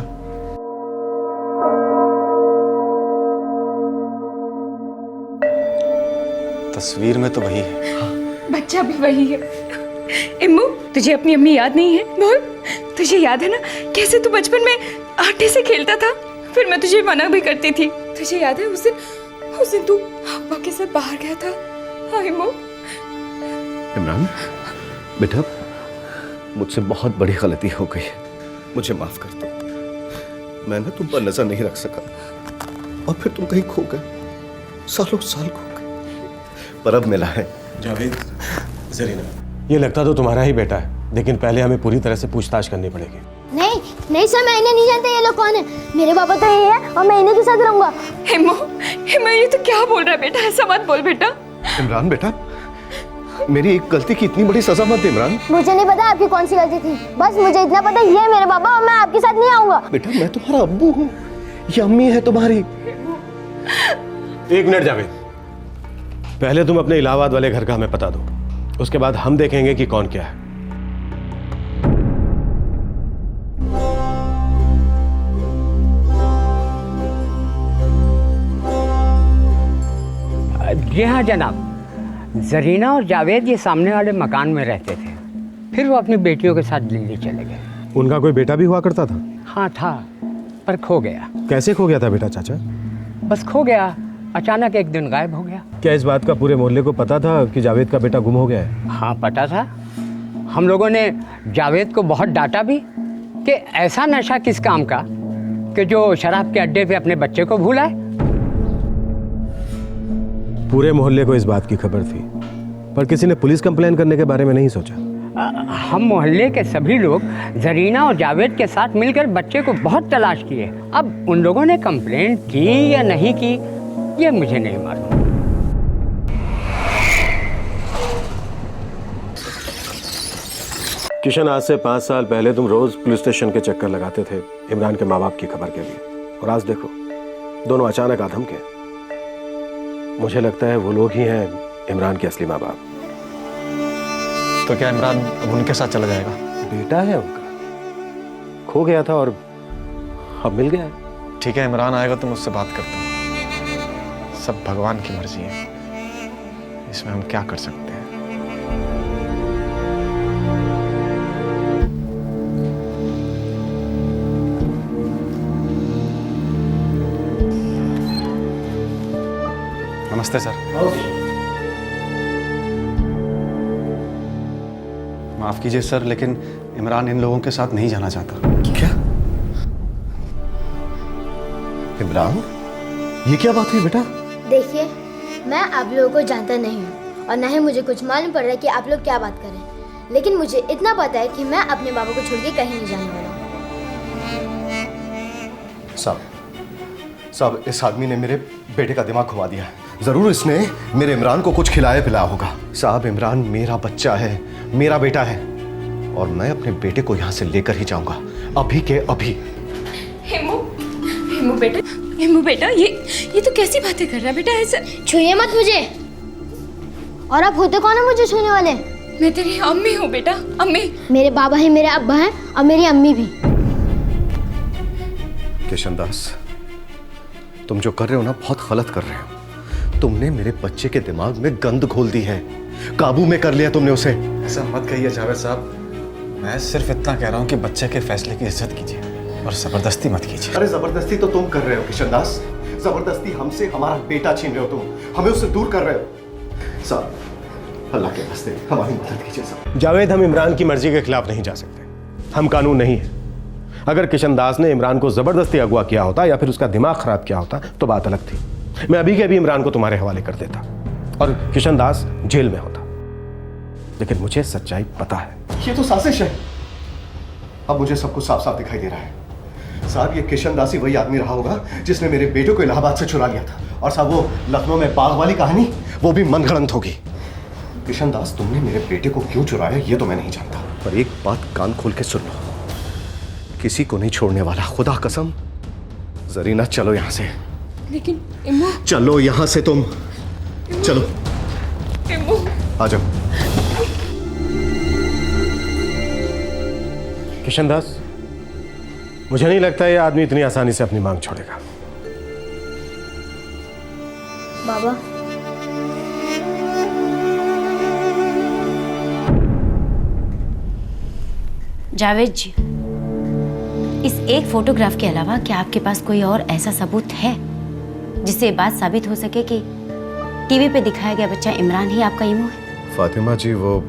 तस्वीर में तो वही है। बच्चा भी वही है। इम्मू, तुझे अपनी अम्मी याद नहीं है? बोल, तुझे याद है ना कैसे तू बचपन में आटे से खेलता था, फिर मैं तुझे मना भी करती थी। तुझे याद है उस दिन तू अब्बा के साथ बाहर गया था? हाँ इम्मू। इमरान बेटा, मुझसे बहुत बड़ी गलती हो गई है, मुझे माफ कर दो। मैं ना तुम पर नजर नहीं रख सका और फिर तुम कहीं खो गए, सालों साल खो गए, पर अब मिला है। जावेद, जरीना, ये लगता तो तुम्हारा ही बेटा है, लेकिन पहले हमें पूरी तरह से पूछताछ करनी पड़ेगी। नहीं नहीं सर, मैं इन्हें नहीं जानता ये लोग कौन है। मेरे पापा तो ये है और मैं इन्हीं के साथ रहूंगा। इम्मू, ये तो क्या बोल रहा है बेटा? ऐसा मत बोल बेटा। इमरान बेटा, मेरी एक गलती की इतनी बड़ी सजा मत दे इमरान। मुझे नहीं पता आपकी कौन सी गलती थी, बस मुझे इतना पता ये है मेरे पापा और मैं आपके साथ नहीं आऊंगा। बेटा मैं तुम्हारा अब्बू हूँ, ये अम्मी है तुम्हारी। एक मिनट जावेद, पहले तुम अपने इलाहाबाद वाले घर का हमें पता दो, उसके बाद हम देखेंगे कि कौन क्या है। जी हाँ जनाब, जरीना और जावेद ये सामने वाले मकान में रहते थे, फिर वो अपनी बेटियों के साथ दिल्ली चले गए। उनका कोई बेटा भी हुआ करता था? हाँ था, पर खो गया। कैसे खो गया था बेटा चाचा? बस खो गया, अचानक एक दिन गायब हो गया। क्या इस बात का पूरे मोहल्ले को पता था कि जावेद का बेटा गुम हो गया है? हाँ पता था। हम लोगों ने जावेद को बहुत डांटा भी कि ऐसा नशा किस काम का कि जो शराब के अड्डे पे अपने बच्चे को भूलाए। पूरे मोहल्ले को इस बात की खबर थी, पर किसी ने पुलिस कंप्लेन करने के बारे में नहीं सोचा। हम मोहल्ले के सभी लोग जरीना और जावेद के साथ मिलकर बच्चे को बहुत तलाश किए। अब उन लोगों ने कंप्लेंट की या नहीं की ये मुझे नहीं मालूम। किशन, आज से 5 साल पहले तुम रोज पुलिस स्टेशन के चक्कर लगाते थे इमरान के माँ बाप की खबर के लिए, और आज देखो दोनों अचानक आधम के। मुझे लगता है वो लोग ही हैं इमरान के असली माँ बाप। तो क्या इमरान अब उनके साथ चला जाएगा? बेटा है उनका, खो गया था और अब मिल गया है। ठीक है, इमरान आएगा तो मुझसे बात करता हूँ। सब भगवान की मर्जी है, इसमें हम क्या कर सकते हैं। नमस्ते सर। माफ कीजिए सर, लेकिन इमरान इन लोगों के साथ नहीं जाना चाहता। क्या इमरान, ये क्या बात हुई बेटा? देखिए, मैं आप लोगों को जानता नहीं हूँ और ना ही मुझे कुछ मालूम पड़ रहा है कि आप लोग क्या बात कर रहे हैं, लेकिन मुझे इतना पता है कि मैं अपने बाबा को छोड़ के कहीं नहीं जाने वाला हूँ। साहब, इस आदमी ने मेरे बेटे का दिमाग घुमा दिया है। जरूर इसने मेरे इमरान को कुछ खिलाया पिलाया होगा। साहब, इमरान मेरा बच्चा है, मेरा बेटा है, और मैं अपने बेटे को यहाँ से लेकर ही जाऊंगा, अभी के अभी। हिमू बेटा, ये तो कैसी बातें कर रहा है बेटा? ऐसा छुइए मत मुझे। और आप होते कौन है मुझे छूने वाले? मैं तेरी अम्मी हूँ बेटा, अम्मी। मेरे बाबा ही मेरे अब्बा हैं और मेरी अम्मी भी। किशन दास, तुम जो कर रहे हो ना बहुत गलत कर रहे हो। तुमने मेरे बच्चे के दिमाग में गंद घोल दी है, काबू में कर लिया तुमने उसे। ऐसा मत कहिए जावेद साहब, मैं सिर्फ इतना कह रहा हूँ कि बच्चे के फैसले की इज्जत कीजिए और जबरदस्ती मत कीजिए। अरे जबरदस्ती तो तुम कर रहे हो किशन दास, जबरदस्ती हमसे हमारा बेटा छीन रहे हो, तुम हमें उससे दूर कर रहे हो। साहब, अल्लाह के वास्ते हमारी मदद कीजिए साहब। जावेद, हम इमरान की मर्जी के खिलाफ नहीं जा सकते, हम कानून नहीं है। अगर किशन दास ने इमरान को जबरदस्ती अगवा किया होता या फिर उसका दिमाग खराब किया होता तो बात अलग थी। मैं अभी के अभी इमरान को तुम्हारे हवाले कर देता और किशन दास जेल में होता। लेकिन मुझे सच्चाई पता है। ये तो साजिश है। अब मुझे सब कुछ साफ साफ दिखाई दे रहा है। साहब, ये किशन दास ही वही आदमी रहा होगा जिसने मेरे बेटे को इलाहाबाद से चुरा लिया था। और साहब, वो लखनऊ में बाग वाली कहानी वो भी मनगढ़ंत होगी। किशन दास, तुमने मेरे बेटे को क्यों चुराया ये तो मैं नहीं जानता, पर एक बात कान खोल के सुन लो, किसी को नहीं छोड़ने वाला, खुदा कसम। जरीना, चलो यहां से। लेकिन इम्मू, चलो यहां से तुम, चलो इम्मू, आ जाओ। किशन दास, मुझे नहीं लगता ये आदमी इतनी आसानी से अपनी मांग छोड़ेगा। बाबा, जावेद जी, इस एक फोटोग्राफ के अलावा क्या आपके पास कोई और ऐसा सबूत है जिससे ये बात साबित हो सके कि टीवी पे दिखाया गया बच्चा इमरान ही आपका इमू है? फातिमा जी, वो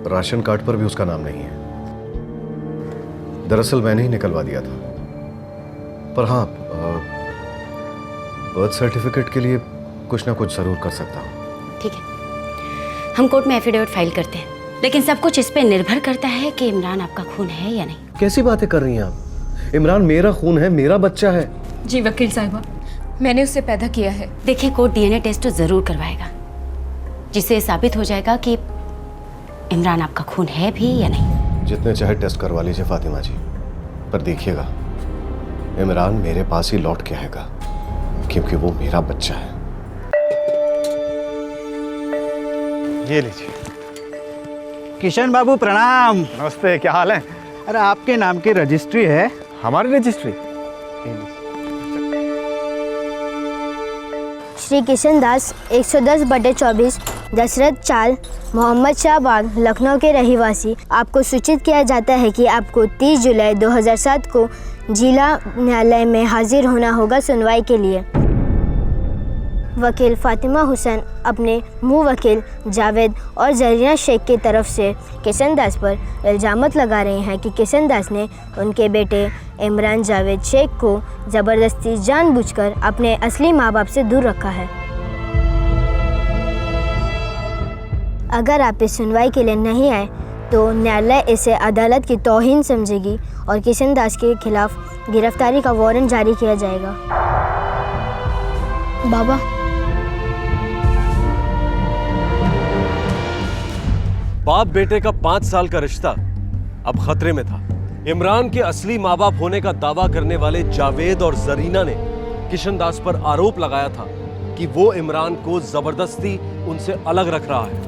राशन कार्ड पर भी उसका नाम नहीं है। दरअसल मैंने ही निकलवा दिया था। पर हाँ, बर्थ सर्टिफिकेट के लिए कुछ ना कुछ जरूर कर सकता हूँ। ठीक है, हम कोर्ट में एफिडेविट फाइल करते हैं, लेकिन सब कुछ इस पे निर्भर करता है कि इमरान आपका खून है या नहीं। कैसी बातें कर रही हैं आप? इमरान मेरा खून है, मेरा बच्चा है। जी वकील साहिबा, मैंने उसे पैदा किया है। देखिए, कोर्ट डीएनए टेस्ट तो जरूर करवाएगा, जिससे साबित हो जाएगा कि इमरान आपका खून है भी या नहीं। जितने चाहे टेस्ट करवा लीजिए फातिमा जी, पर देखिएगा इमरान मेरे पास ही लौट के आएगा, क्योंकि वो मेरा बच्चा है। ये लीजिए। किशन बाबू प्रणाम। नमस्ते, क्या हाल है? अरे आपके नाम की रजिस्ट्री है। हमारी रजिस्ट्री? श्री किशन दास 110/24 दशरथ चाल, मोहम्मद शाह बाग, लखनऊ के रहिवासी। आपको सूचित किया जाता है कि आपको 30 जुलाई 2007 को जिला न्यायालय में हाजिर होना होगा सुनवाई के लिए। वकील फातिमा हुसैन अपने मुँह वकील जावेद और जरीना शेख की तरफ से किशन दास पर इल्ज़ामत लगा रहे हैं कि किशन दास ने उनके बेटे इमरान जावेद शेख को ज़बरदस्ती जानबूझकर अपने असली माँ बाप से दूर रखा है। अगर आप इस सुनवाई के लिए नहीं आए तो न्यायालय इसे अदालत की तौहीन समझेगी और किशन दास के खिलाफ गिरफ्तारी का वारंट जारी किया जाएगा। बाबा, बाप बेटे का 5 साल का रिश्ता अब खतरे में था। इमरान के असली माँ बाप होने का दावा करने वाले जावेद और जरीना ने किशन दास पर आरोप लगाया था कि वो इमरान को जबरदस्ती उनसे अलग रख रहा है।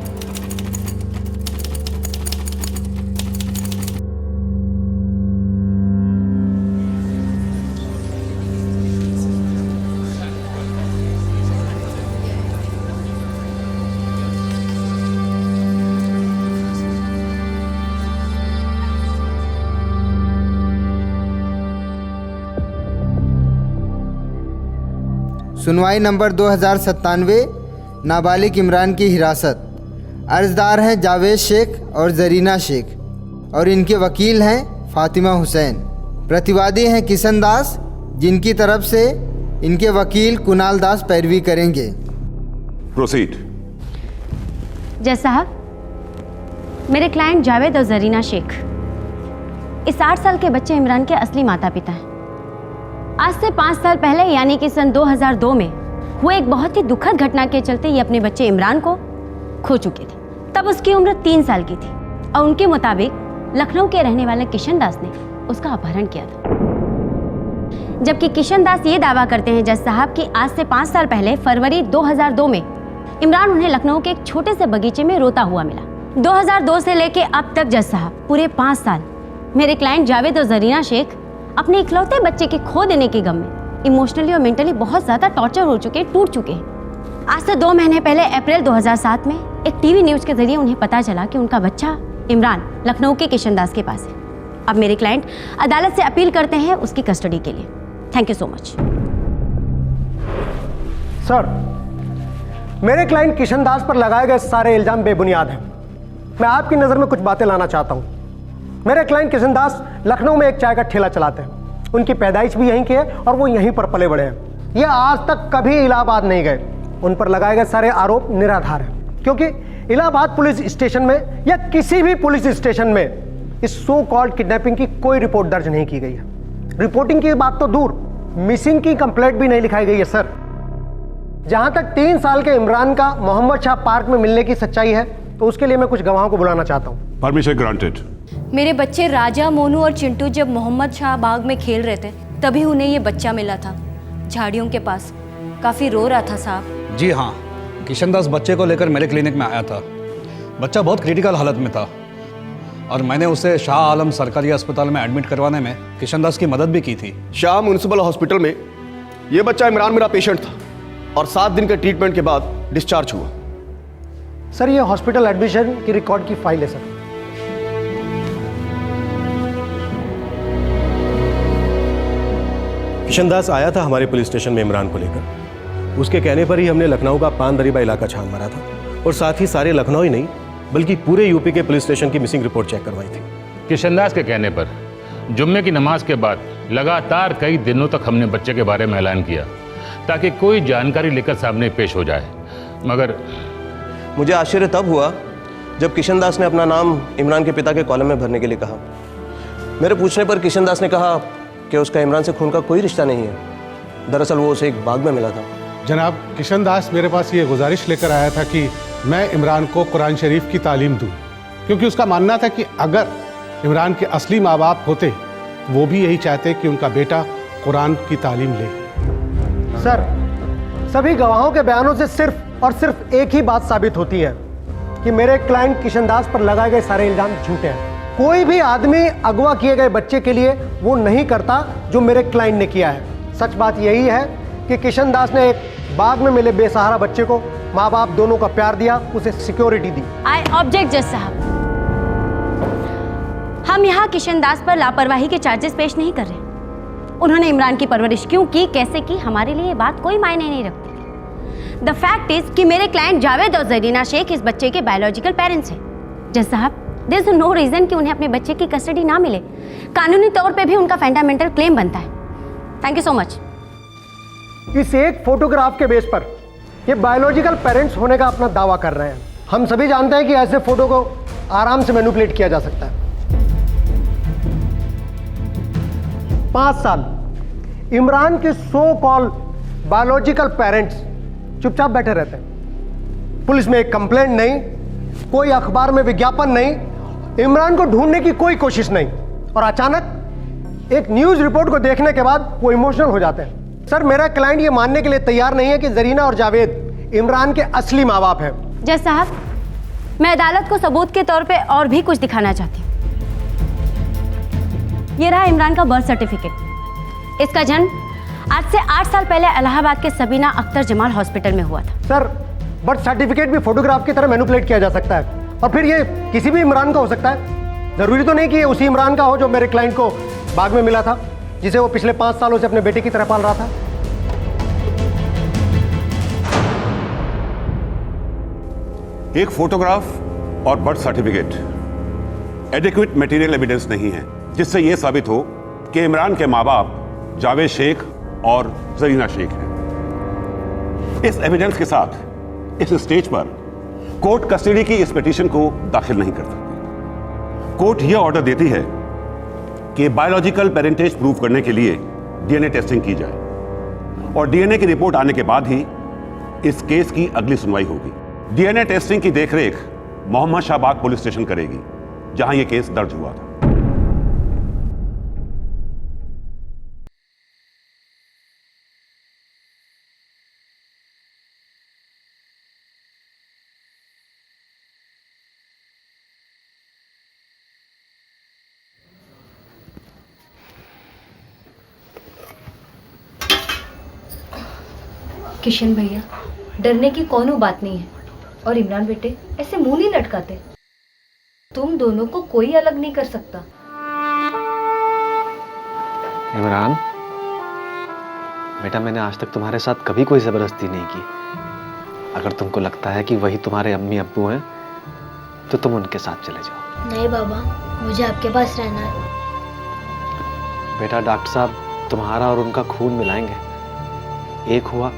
सुनवाई नंबर 2097, नाबालिग इमरान की हिरासत। अर्जदार हैं जावेद शेख और जरीना शेख और इनके वकील हैं फातिमा हुसैन। प्रतिवादी हैं किशन दास, जिनकी तरफ से इनके वकील कुणाल दास पैरवी करेंगे। प्रोसीड। जज साहब, मेरे क्लाइंट जावेद और जरीना शेख इस 8 साल के बच्चे इमरान के असली माता पिता हैं। आज से 5 साल पहले यानी कि सन 2002 में हुए एक बहुत ही दुखद घटना के चलते ये अपने बच्चे इमरान को खो चुके थे। तब उसकी उम्र 3 साल की थी और उनके मुताबिक लखनऊ के रहने वाले किशन दास ने उसका अपहरण किया था। जबकि किशन दास ये दावा करते हैं जज साहब कि आज से 5 साल पहले फरवरी 2002 में इमरान उन्हें लखनऊ के एक छोटे से बगीचे में रोता हुआ मिला। 2002 से लेके अब तक जज साहब पूरे 5 साल मेरे क्लाइंट जावेद और जरीना शेख अपने इकलौते बच्चे के खो देने के गम में इमोशनली और मेंटली बहुत ज्यादा टॉर्चर हो चुके, टूट चुके हैं। आज से 2 महीने पहले अप्रैल 2007 में एक टीवी न्यूज के जरिए उन्हें पता चला कि उनका बच्चा इमरान लखनऊ के किशन दास के पास है। अब मेरे क्लाइंट अदालत से अपील करते हैं उसकी कस्टडी के लिए। Thank you so much. Sir, मेरे क्लाइंट किशन दास पर लगाए गए सारे इल्जाम बेबुनियाद हैं। मैं आपकी नज़र में कुछ बातें लाना चाहता हूँ। मेरे क्लाइंट किशन दास लखनऊ में एक चाय का ठेला चलाते हैं। उनकी पैदाइश भी यहीं की है और वो यहीं पर पले बड़े हैं। ये आज तक कभी इलाहाबाद नहीं गए। उन पर लगाए गए सारे आरोप निराधार हैं। क्योंकि इलाहाबाद पुलिस स्टेशन में या किसी भी पुलिस स्टेशन में इस सो कॉल्ड किडनैपिंग की कोई रिपोर्ट दर्ज नहीं की गई है। रिपोर्टिंग की बात तो दूर, मिसिंग की कंप्लेंट भी नहीं लिखाई गई है सर। जहां तक 3 साल के इमरान का मोहम्मद शाह पार्क में मिलने की सच्चाई है, तो उसके लिए मैं कुछ गवाहों को बुलाना चाहता हूं। Permission granted. मेरे बच्चे राजा, मोनू और चिंटू जब मोहम्मद शाह बाग में खेल रहे थे तभी उन्हें ये बच्चा मिला था झाड़ियों के पास। काफ़ी रो रहा था साहब। जी हाँ, किशन दास बच्चे को लेकर मेरे क्लिनिक में आया था। बच्चा बहुत क्रिटिकल हालत में था और मैंने उसे शाह आलम सरकारी अस्पताल में एडमिट करवाने में किशन दास की मदद भी की थी। शाह म्यूनिसिपल हॉस्पिटल में ये बच्चा इमरान मेरा पेशेंट था और 7 दिन के ट्रीटमेंट के बाद डिस्चार्ज हुआ। सर ये हॉस्पिटल एडमिशन की रिकॉर्ड की फाइल है सर। किशन दास आया था हमारे पुलिस स्टेशन में इमरान को लेकर। उसके कहने पर ही हमने लखनऊ का पान दरीबा इलाका छान मारा था और साथ ही सारे लखनऊ ही नहीं बल्कि पूरे यूपी के पुलिस स्टेशन की मिसिंग रिपोर्ट चेक करवाई थी। किशनदास के कहने पर जुम्मे की नमाज के बाद लगातार कई दिनों तक हमने बच्चे के बारे में ऐलान किया ताकि कोई जानकारी लेकर सामने पेश हो जाए, मगर मुझे आश्चर्य तब हुआ जब किशन दास ने अपना नाम इमरान के पिता के कॉलम में भरने के लिए कहा। मेरे पूछने पर किशन दास ने कहा कि उसका इमरान से खून का कोई रिश्ता नहीं है। दरअसल वो उसे एक बाग में मिला था। जनाब, किशन दास मेरे पास ये गुजारिश लेकर आया था कि मैं इमरान को कुरान शरीफ की तालीम दूं, क्योंकि उसका मानना था कि अगर इमरान के असली माँ बाप होते वो भी यही चाहते कि उनका बेटा कुरान की तालीम ले। सर, सभी गवाहों के बयानों से सिर्फ और सिर्फ एक ही बात साबित होती है कि मेरे क्लाइंट किशन दास पर लगाए गए सारे इल्जाम झूठे हैं। कोई भी आदमी अगवा किए गए बच्चे के लिए वो नहीं करता जो मेरे क्लाइंट ने किया है। सच बात यही है कि किशन दास ने एक बाग में मिले बेसहारा बच्चे को माँ बाप दोनों का प्यार दिया, उसे सिक्योरिटी दी। आई ऑब्जेक्ट जज साहब, हम यहाँ किशन दास पर लापरवाही के चार्जेस पेश नहीं कर रहे। उन्होंने इमरान की परवरिश क्यों की, कैसे की, हमारे लिए ये बात कोई मायने नहीं रखती। द फैक्ट इज कि मेरे क्लाइंट जावेद और जरीना शेख इस बच्चे के बायोलॉजिकल पेरेंट्स हैं। जज साहब, देयर इज नो रीजन कि उन्हें अपने बच्चे की कस्टडी ना मिले। कानूनी तौर पे भी उनका फंडामेंटल क्लेम बनता है। Thank you so much. इस एक फोटोग्राफ के बेस पर ये बायोलॉजिकल पेरेंट्स होने का अपना दावा कर रहे हैं। हम सभी जानते हैं कि ऐसे फोटो को आराम से मैनिपुलेट किया जा सकता है। 5 साल इमरान के सो कॉल बायोलॉजिकल पेरेंट्स चुपचाप बैठे रहते हैं। पुलिस में एक कंप्लेंट नहीं, कोई अखबार में विज्ञापन नहीं, इमरान को ढूंढने की कोई कोशिश नहीं, और अचानक एक न्यूज रिपोर्ट को देखने के बाद वो इमोशनल हो जाते हैं। सर, मेरा क्लाइंट ये मानने के लिए तैयार नहीं है कि जरीना और जावेद इमरान के असली माँ बाप हैं। जज साहब, मैं अदालत को सबूत के तौर पे और भी कुछ दिखाना चाहती हूँ। ये रहा इमरान का बर्थ सर्टिफिकेट। इसका जन्म आज से 8 साल पहले इलाहाबाद के सबीना अख्तर जमाल हॉस्पिटल में हुआ था। सर, बर्थ सर्टिफिकेट भी फोटोग्राफ की तरह मैनिपुलेट किया जा सकता है, और फिर ये किसी भी इमरान का हो सकता है। जरूरी तो नहीं कि ये उसी इमरान का हो जो मेरे क्लाइंट को बाग में मिला था, जिसे वो पिछले 5 सालों से अपने बेटे की तरह पाल रहा था। एक फोटोग्राफ और birth certificate adequate material evidence नहीं है जिससे यह साबित हो कि इमरान के माँ बाप जावेद शेख और जरीना शेख हैं। इस एविडेंस के साथ इस स्टेज पर कोर्ट कस्टडी की इस पिटीशन को दाखिल नहीं कर सकती। कोर्ट यह ऑर्डर देती है कि बायोलॉजिकल पेरेंटेज प्रूव करने के लिए डीएनए टेस्टिंग की जाए और डीएनए की रिपोर्ट आने के बाद ही इस केस की अगली सुनवाई होगी। डीएनए टेस्टिंग की देखरेख मोहम्मद शाह बाग पुलिस स्टेशन करेगी जहां यह केस दर्ज हुआ था। किशन भैया, डरने की कोनो बात नहीं है, और इमरान बेटे ऐसे मुंह नहीं लटकाते। तुम दोनों को कोई अलग नहीं कर सकता। इमरान बेटा, मैंने आज तक तुम्हारे साथ कभी कोई जबरदस्ती नहीं की। अगर तुमको लगता है कि वही तुम्हारे अम्मी अब्बू हैं तो तुम उनके साथ चले जाओ। नहीं बाबा, मुझे आपके पास रहना है। बेटा, डॉक्टर साहब तुम्हारा और उनका खून मिलाएंगे, एक हुआ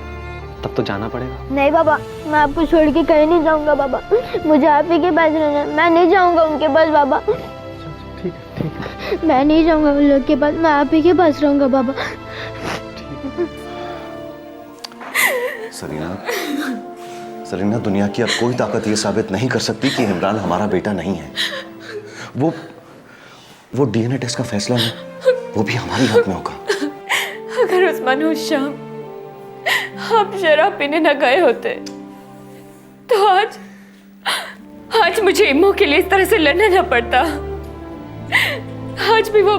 तब तो जाना पड़ेगा। नहीं बाबा, मैं आपको छोड़ के कहीं नहीं जाऊंगा बाबा। मुझे आप ही के पास रहना, मैं नहीं जाऊंगा उनके पास बाबा। ठीक है मैं नहीं जाऊंगा उन लोग के पास, मैं आप ही के पास रहूंगा बाबा। सरीना, दुनिया की अब कोई ताकत ये साबित नहीं कर सकती कि इमरान हमारा बेटा नहीं है। वो डीएनए टेस्ट का फैसला है, वो भी हमारी हाथ में होगा। अगर उस्मान उस शाम आप शराब पीने न गए होते तो आज मुझे इम्मू के लिए इस तरह से लड़ना न पड़ता। आज भी वो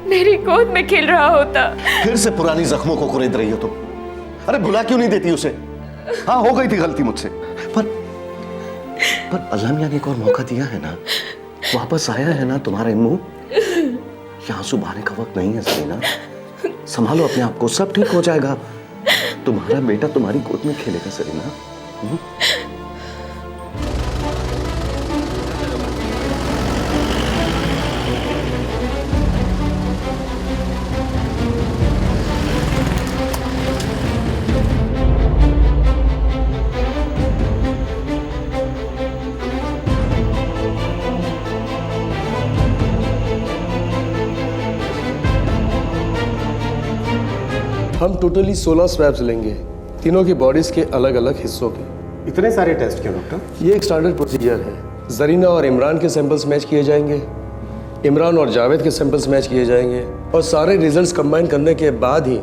मेरी गोद में खेल रहा होता। फिर से पुरानी जख्मों को कुरेद रही हो तुम। अरे भुला क्यों नहीं देती उसे? हाँ, हो गई थी गलती मुझसे, पर अल्लाह मियां ने एक और मौका दिया है ना, वापस आया है ना तुम्हारा इम्मू। ये आंसू बहाने का वक्त नहीं है सरीना, संभालो अपने आप को, सब ठीक हो जाएगा। तुम्हारा बेटा तुम्हारी गोद में खेलेगा सरीना। हम टोटली 16 स्वैब्स लेंगे, तीनों की बॉडीज के अलग अलग हिस्सों के। इतने सारे टेस्ट क्यों डॉक्टर? ये एक स्टैंडर्ड प्रोसीजर है। जरीना और इमरान के सैंपल्स मैच किए जाएंगे, इमरान और जावेद के सैंपल्स मैच किए जाएंगे, और सारे रिजल्ट्स कंबाइन करने के बाद ही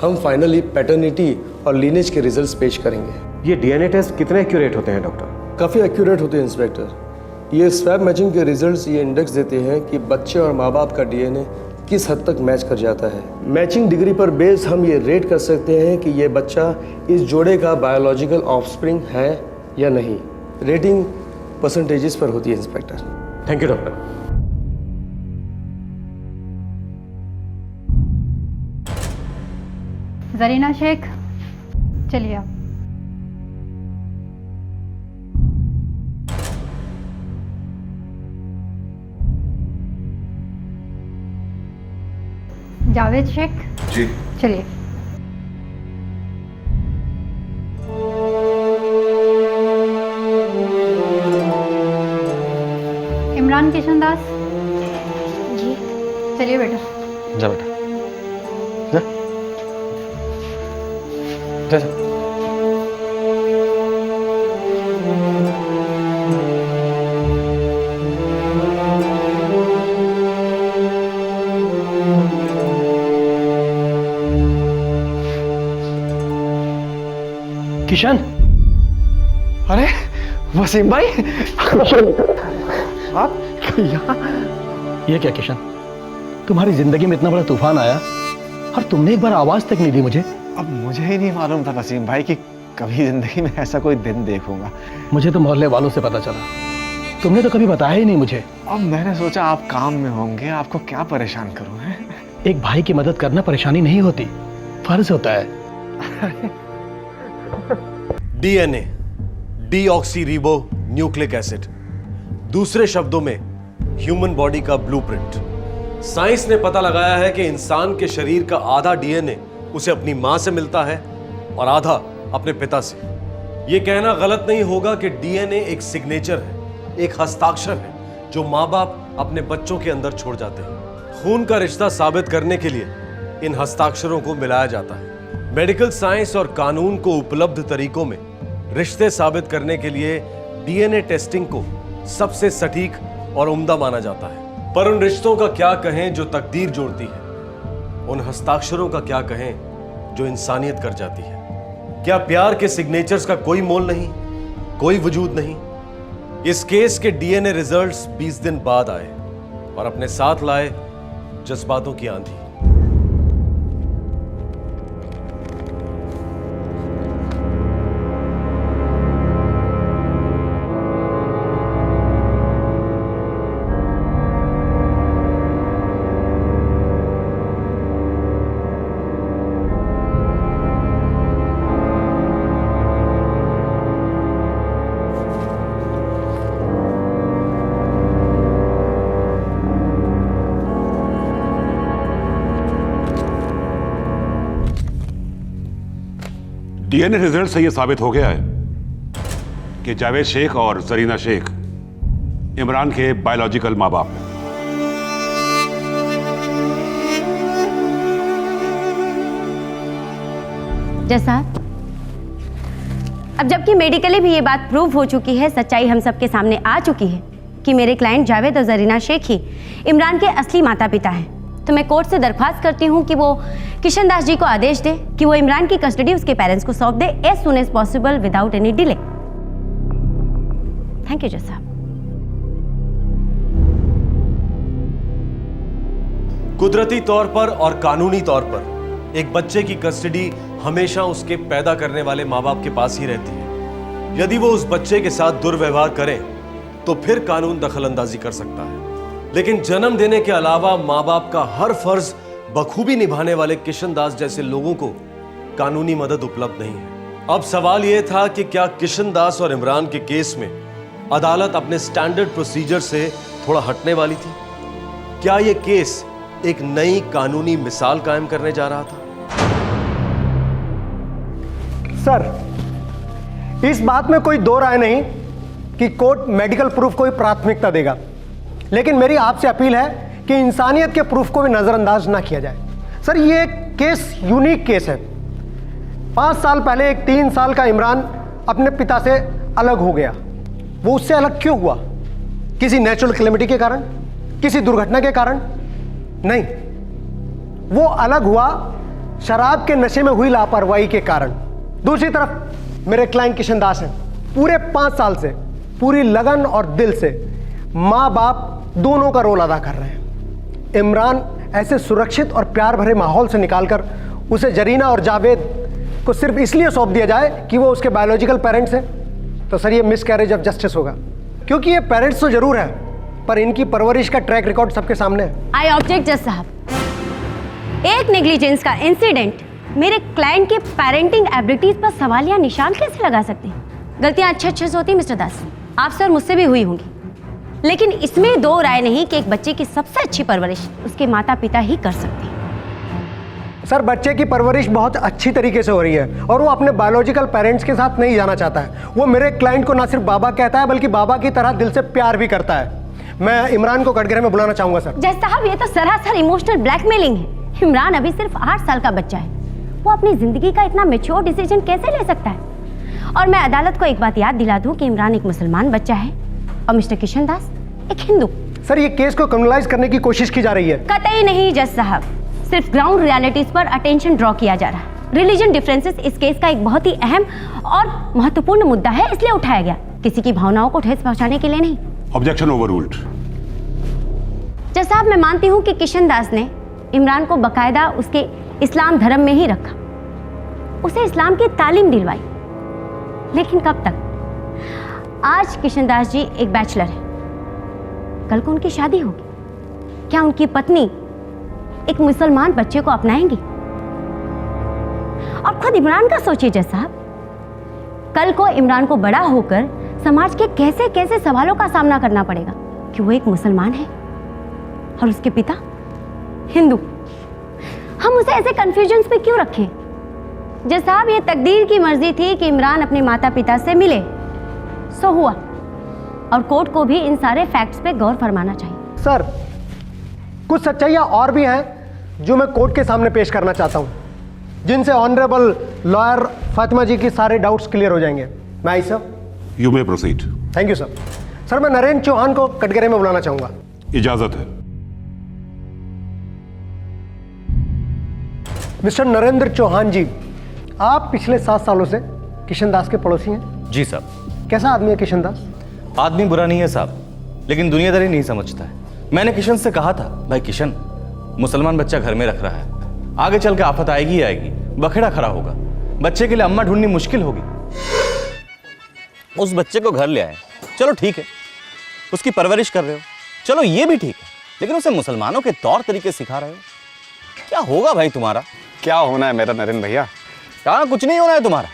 हम फाइनली पैटर्निटी और लीनेज के रिजल्ट्स पेश करेंगे। ये डीएनए टेस्ट कितने एक्यूरेट होते हैं डॉक्टर? काफ़ी एक्यूरेट होते हैं इंस्पेक्टर। ये स्वैब मैचिंग के रिजल्ट्स ये इंडेक्स देते हैं कि बच्चे और माँ बाप का डीएनए किस हद तक मैच कर जाता है। मैचिंग डिग्री पर बेस हम ये रेट कर सकते हैं कि ये बच्चा इस जोड़े का बायोलॉजिकल ऑफस्प्रिंग है या नहीं। रेटिंग परसेंटेजेस पर होती है inspector. Thank you doctor. Zarina Sheikh, चलिए आप। जावेद शेख जी, चलिए। इमरान किशनदास जी, चलिए बेटा। जा बेटा, जा जा। किशन, अरे वसीम भाई, आप यहाँ? ये क्या किशन, तुम्हारी जिंदगी में इतना बड़ा तूफान आया और तुमने एक बार आवाज तक नहीं दी मुझे। अब मुझे ही नहीं मालूम था वसीम भाई कि कभी जिंदगी में ऐसा कोई दिन देखूंगा। मुझे तो मोहल्ले वालों से पता चला, तुमने तो कभी बताया ही नहीं मुझे। अब मैंने सोचा आप काम में होंगे, आपको क्या परेशान करूं है? एक भाई की मदद करना परेशानी नहीं होती, फर्ज होता है। डीएनए, डीऑक्सीरिबो न्यूक्लिक एसिड, दूसरे शब्दों में ह्यूमन बॉडी का ब्लूप्रिंट। साइंस ने पता लगाया है कि इंसान के शरीर का आधा डीएनए उसे अपनी मां से मिलता है और आधा अपने पिता से। यह कहना गलत नहीं होगा कि डीएनए एक सिग्नेचर है, एक हस्ताक्षर है जो मां बाप अपने बच्चों के अंदर छोड़ जाते हैं। खून का रिश्ता साबित करने के लिए इन हस्ताक्षरों को मिलाया जाता है। मेडिकल साइंस और कानून को उपलब्ध तरीकों में रिश्ते साबित करने के लिए डीएनए टेस्टिंग को सबसे सटीक और उम्दा माना जाता है। पर उन रिश्तों का क्या कहें जो तकदीर जोड़ती है, उन हस्ताक्षरों का क्या कहें जो इंसानियत कर जाती है। क्या प्यार के सिग्नेचर्स का कोई मोल नहीं, कोई वजूद नहीं? इस केस के डीएनए रिजल्ट्स 20 दिन बाद आए और अपने साथ लाए जज्बातों की आंधी। डीएनए रिजल्ट से यह साबित हो गया है कि जावेद शेख और जरीना शेख इमरान के बायोलॉजिकल माँ बाप हैं। जैसा अब जबकि मेडिकली भी ये बात प्रूव हो चुकी है, सच्चाई हम सबके सामने आ चुकी है कि मेरे क्लाइंट जावेद और जरीना शेख ही इमरान के असली माता पिता हैं, तो मैं कोर्ट से दरख्वास्त करती हूँ कि वो किशन दास जी को आदेश दे कि वो इमरान की कस्टडी उसके पेरेंट्स को सौंप दे as soon as possible without any delay. Thank you जज साहब। कुदरती तौर पर और कानूनी तौर पर एक बच्चे की कस्टडी हमेशा उसके पैदा करने वाले माँ बाप के पास ही रहती है। यदि वो उस बच्चे के साथ दुर्व्यवहार करें तो फिर कानून दखल अंदाजी कर सकता है, लेकिन जन्म देने के अलावा माँ बाप का हर फर्ज बखूबी निभाने वाले किशन दास जैसे लोगों को कानूनी मदद उपलब्ध नहीं है। अब सवाल यह था कि क्या किशन दास और इमरान के केस में अदालत अपने स्टैंडर्ड प्रोसीजर से थोड़ा हटने वाली थी? क्या यह केस एक नई कानूनी मिसाल कायम करने जा रहा था? सर, इस बात में कोई दो राय नहीं कि कोर्ट मेडिकल प्रूफ को ही प्राथमिकता देगा, लेकिन मेरी आपसे अपील है कि इंसानियत के प्रूफ को भी नजरअंदाज ना किया जाए। सर, ये केस यूनिक केस है। 5 साल पहले एक 3 साल का इमरान अपने पिता से अलग हो गया। वो उससे अलग क्यों हुआ? किसी नेचुरल कैलेमिटी के कारण, किसी दुर्घटना के कारण? नहीं, वो अलग हुआ शराब के नशे में हुई लापरवाही के कारण। दूसरी तरफ मेरे क्लाइंट किशन दास हैं, पूरे 5 साल से पूरी लगन और दिल से माँ बाप दोनों का रोल अदा कर रहे हैं। इमरान ऐसे सुरक्षित और प्यार भरे माहौल से निकालकर उसे जरीना और जावेद को सिर्फ इसलिए सौंप दिया जाए कि वो उसके बायोलॉजिकल पेरेंट्स हैं, तो सर ये मिसकैरेज ऑफ जस्टिस होगा। क्योंकि ये पेरेंट्स तो जरूर है, पर इनकी परवरिश का ट्रैक रिकॉर्ड सबके सामने है। आई ऑब्जेक्ट जज साहब। एक नेग्लिजेंस का इंसिडेंट मेरे क्लाइंट के पेरेंटिंग एबिलिटीज पर सवालिया निशान कैसे लगा सकते हैं? गलतियां अच्छे से होती हैं मिस्टर दास, आपसे और मुझसे भी हुई होंगी, लेकिन इसमें दो राय नहीं कि एक बच्चे की सबसे अच्छी परवरिश उसके माता पिता ही कर सकते हैं। सर, बच्चे की परवरिश बहुत अच्छी तरीके से हो रही है और वो अपने बायोलॉजिकल पेरेंट्स के साथ नहीं जाना चाहता है। वो मेरे क्लाइंट को ना सिर्फ बाबा कहता है बल्कि बाबा की तरह दिल से प्यार भी करता है। मैं इमरान को कटघरे में बुलाना चाहूंगा सर। जज साहब, ये तो सरासर इमोशनल ब्लैकमेलिंग है। इमरान अभी सिर्फ 8 साल का बच्चा है, वो अपनी जिंदगी का इतना मैच्योर डिसीजन कैसे ले सकता है? और मैं अदालत को एक बात याद दिला दूं कि इमरान एक मुसलमान बच्चा है और मिस्टर किशन दास एक हिंदू। सर, ये केस को क्रिमिनलाइज करने की कोशिश की जा रही है। कतई नहीं जज साहब, सिर्फ ग्राउंड रियलिटीज पर अटेंशन ड्रॉ किया जा रहा है। रिलीजन डिफरेंसेस इस केस का एक बहुत ही अहम और महत्वपूर्ण मुद्दा है, इसलिए उठाया गया, किसी की भावनाओं को ठेस पहुंचाने के लिए नहीं। Objection overruled. जज साहब, मैं मानती हूँ कि किशन दास ने इमरान को बकायदा उसके इस्लाम धर्म में ही रखा, उसे इस्लाम की तालीम दिलवाई, लेकिन कब तक? आज किशन दास जी एक बैचलर है, कल को उनकी शादी होगी, क्या उनकी पत्नी एक मुसलमान बच्चे को अपनाएंगी? और खुद इमरान का सोचिए जज साहब, कल को इमरान को बड़ा होकर समाज के कैसे कैसे सवालों का सामना करना पड़ेगा कि वो एक मुसलमान है और उसके पिता हिंदू। हम उसे ऐसे कंफ्यूजन्स में क्यों रखें? जज साहब, ये तकदीर की मर्जी थी कि इमरान अपने माता पिता से मिले, सो हुआ, और कोर्ट को भी इन सारे फैक्ट्स पे गौर फरमाना चाहिए। सर, कुछ सच्चाइयां और भी हैं जो मैं कोर्ट के सामने पेश करना चाहता हूं, जिनसे ऑनरेबल लॉयर फातिमा जी के सारे डाउट्स क्लियर हो जाएंगे। May I sir? You may proceed. Thank you sir. Sir, मैं नरेंद्र चौहान को कटघरे में बुलाना चाहूंगा। इजाजत है। मिस्टर नरेंद्र चौहान जी, आप पिछले 7 सालों से किशन दास के पड़ोसी हैं। जी साहब। कैसा आदमी है किशन दास? आदमी बुरा नहीं है साहब, लेकिन दुनियादारी नहीं समझता है। मैंने किशन से कहा था, भाई किशन, मुसलमान बच्चा घर में रख रहा है, आगे चल के आफत आएगी ही आएगी, बखेड़ा खड़ा होगा, बच्चे के लिए अम्मा ढूंढनी मुश्किल होगी। उस बच्चे को घर ले आए, चलो ठीक है, उसकी परवरिश कर रहे हो, चलो ये भी ठीक है, लेकिन उसे मुसलमानों के तौर तरीके सिखा रहे हो। क्या होगा भाई तुम्हारा? क्या होना है मेरा नरेंद्र भैया? कहाँ कुछ नहीं होना है तुम्हारा।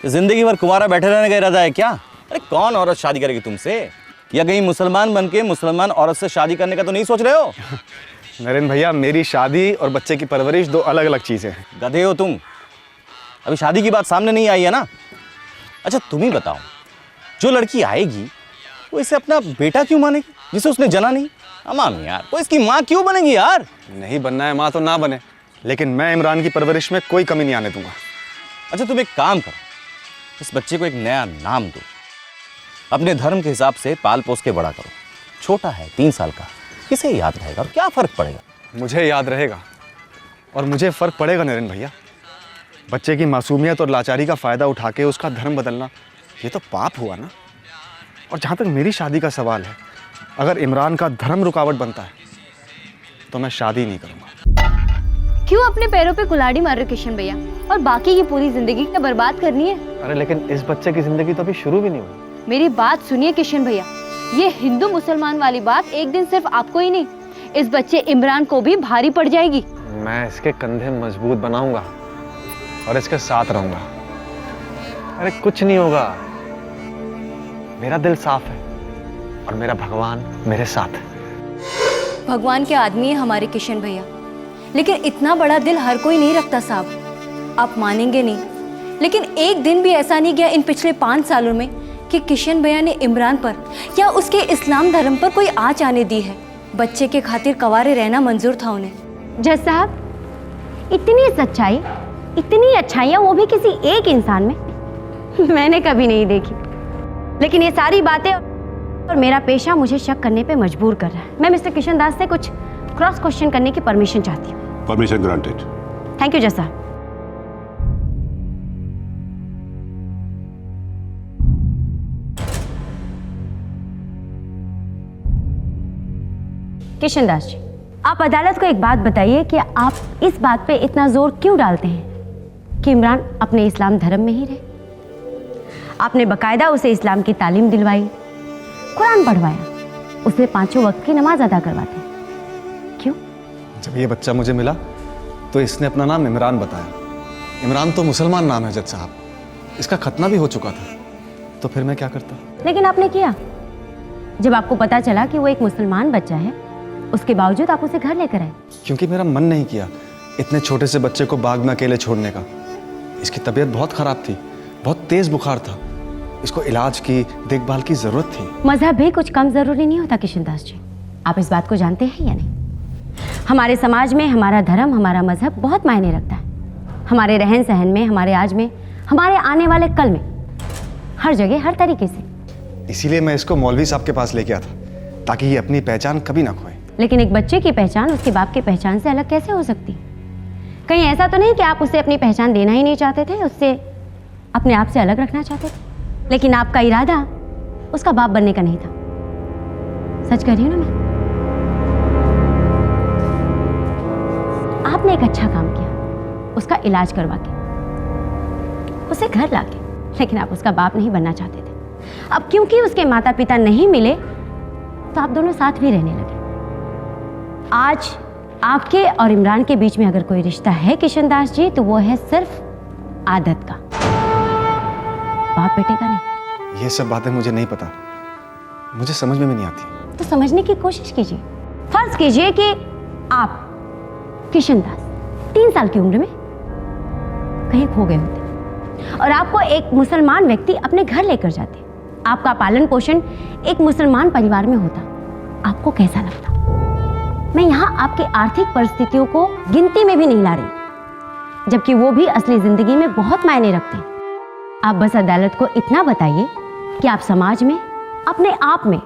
जिंदगी भर कुंवारा बैठे रहने का इरादा है क्या? अरे कौन औरत शादी करेगी तुमसे? या कहीं मुसलमान बन के मुसलमान औरत से शादी करने का तो नहीं सोच रहे हो? नरेंद्र भैया, मेरी शादी और बच्चे की परवरिश 2 अलग अलग चीजें हैं। गधे हो तुम। अभी शादी की बात सामने नहीं आई है ना। अच्छा तुम ही बताओ, जो लड़की आएगी वो इसे अपना बेटा क्यों मानेगी जिसे उसने जना नहीं? अमाम यार, वो इसकी माँ क्यों बनेगी यार? नहीं बनना है माँ तो ना बने, लेकिन मैं इमरान की परवरिश में कोई कमी नहीं आने दूंगा। अच्छा तुम एक काम करो, इस बच्चे को एक नया नाम दो, अपने धर्म के हिसाब से पाल पोस के बड़ा करो। छोटा है, 3 साल का, किसे याद रहेगा और क्या फर्क पड़ेगा? मुझे याद रहेगा और मुझे फर्क पड़ेगा नरेंद्र भैया। बच्चे की मासूमियत और लाचारी का फायदा उठा के उसका धर्म बदलना, ये तो पाप हुआ ना। और जहाँ तक मेरी शादी का सवाल है, अगर इमरान का धर्म रुकावट बनता है तो मैं शादी नहीं करूँगा। क्यों अपने पैरों पे कुल्हाड़ी मार रहे हो किशन भैया, और बाकी की पूरी जिंदगी क्या बर्बाद करनी है? अरे लेकिन इस बच्चे की जिंदगी तो अभी शुरू भी नहीं हुई। मेरी बात सुनिए किशन भैया, ये हिंदू मुसलमान वाली बात एक दिन सिर्फ आपको ही नहीं, इस बच्चे इमरान को भी भारी पड़ जाएगी। मैं इसके कंधे मजबूत बनाऊंगा और इसके साथ रहूंगा। अरे कुछ नहीं होगा, मेरा दिल साफ है और मेरा भगवान मेरे साथ है। भगवान के आदमी है हमारे किशन भैया, लेकिन इतना बड़ा दिल हर कोई नहीं रखता साहब। आप मानेंगे नहीं, लेकिन एक दिन भी ऐसा नहीं गया इन पिछले 5 सालों में कि किशन भैया ने इमरान पर या उसके इस्लाम धर्म पर कोई आँच आने दी है। बच्चे के खातिर कवारे रहना मंजूर था उन्हें। जज साहब, इतनी सच्चाई, इतनी अच्छाइयाँ, वो भी किसी एक इंसान में मैंने कभी नहीं देखी। लेकिन ये सारी बातें और मेरा पेशा मुझे शक करने पे मजबूर कर रहा है। मैं मिस्टर किशन दास से कुछ क्रॉस क्वेश्चन करने की परमिशन चाहती हूँ। Permission granted. थैंक यू जज साहब। किशन दास जी, आप अदालत को एक बात बताइए कि आप इस बात पे इतना जोर क्यों डालते हैं कि इमरान अपने इस्लाम धर्म में ही रहे? आपने बकायदा उसे इस्लाम की तालीम दिलवाई, कुरान पढ़वाया, उसे 5 वक्त की नमाज अदा करवाते। क्यों? जब ये बच्चा मुझे मिला तो इसने अपना नाम इमरान बताया। इमरान तो मुसलमान नाम है जज साहब, इसका खतना भी हो चुका था, तो फिर मैं क्या करता? लेकिन आपने किया। जब आपको पता चला कि वो एक मुसलमान बच्चा है, उसके बावजूद आप उसे घर लेकर आए। क्योंकि मेरा मन नहीं किया इतने छोटे से बच्चे को बाग में अकेले छोड़ने का। इसकी तबीयत बहुत खराब थी, बहुत तेज बुखार था, इसको इलाज की देखभाल की जरूरत थी। मजहब भी कुछ कम जरूरी नहीं होता किशन दास जी, आप इस बात को जानते हैं या नहीं? हमारे समाज में हमारा धर्म, हमारा मजहब बहुत मायने रखता है। हमारे रहन सहन में, हमारे आज में, हमारे आने वाले कल में, हर जगह, हर तरीके से। इसीलिए मैं इसको मौलवी साहब के पास लेके आया था, ताकि ये अपनी पहचान कभी ना खोए। लेकिन एक बच्चे की पहचान उसके बाप की पहचान से अलग कैसे हो सकती? कहीं ऐसा तो नहीं कि आप उसे अपनी पहचान देना ही नहीं चाहते थे, उससे अपने आप से अलग रखना चाहते थे? लेकिन आपका इरादा उसका बाप बनने का नहीं था। सच कह रही हूँ ना मैं? आपने एक अच्छा काम किया, उसका इलाज करवा के, उसे घर लाके, लेकिन आप उसका बाप नहीं बनना चाहते थे। अब क्योंकि उसके माता पिता नहीं मिले तो आप दोनों साथ भी रहने लगे। आज आपके और इमरान के बीच में अगर कोई रिश्ता है किशन दास जी, तो वो है सिर्फ आदत का, बाप बेटे का नहीं। ये सब बातें मुझे नहीं पता, मुझे समझ में भी नहीं आती। तो समझने की कोशिश कीजिए। फर्ज कीजिए कि आप किशन दास 3 साल की उम्र में कहीं खो गए होते और आपको एक मुसलमान व्यक्ति अपने घर लेकर जाते, आपका पालन पोषण एक मुसलमान परिवार में होता, आपको कैसा लगता? मैं यहाँ आपकी आर्थिक परिस्थितियों को गिनती में भी नहीं ला रही, जबकि वो भी असली जिंदगी में बहुत मायने रखते हैं। आप बस अदालत को इतना बताइए कि आप समाज में, अपने आप में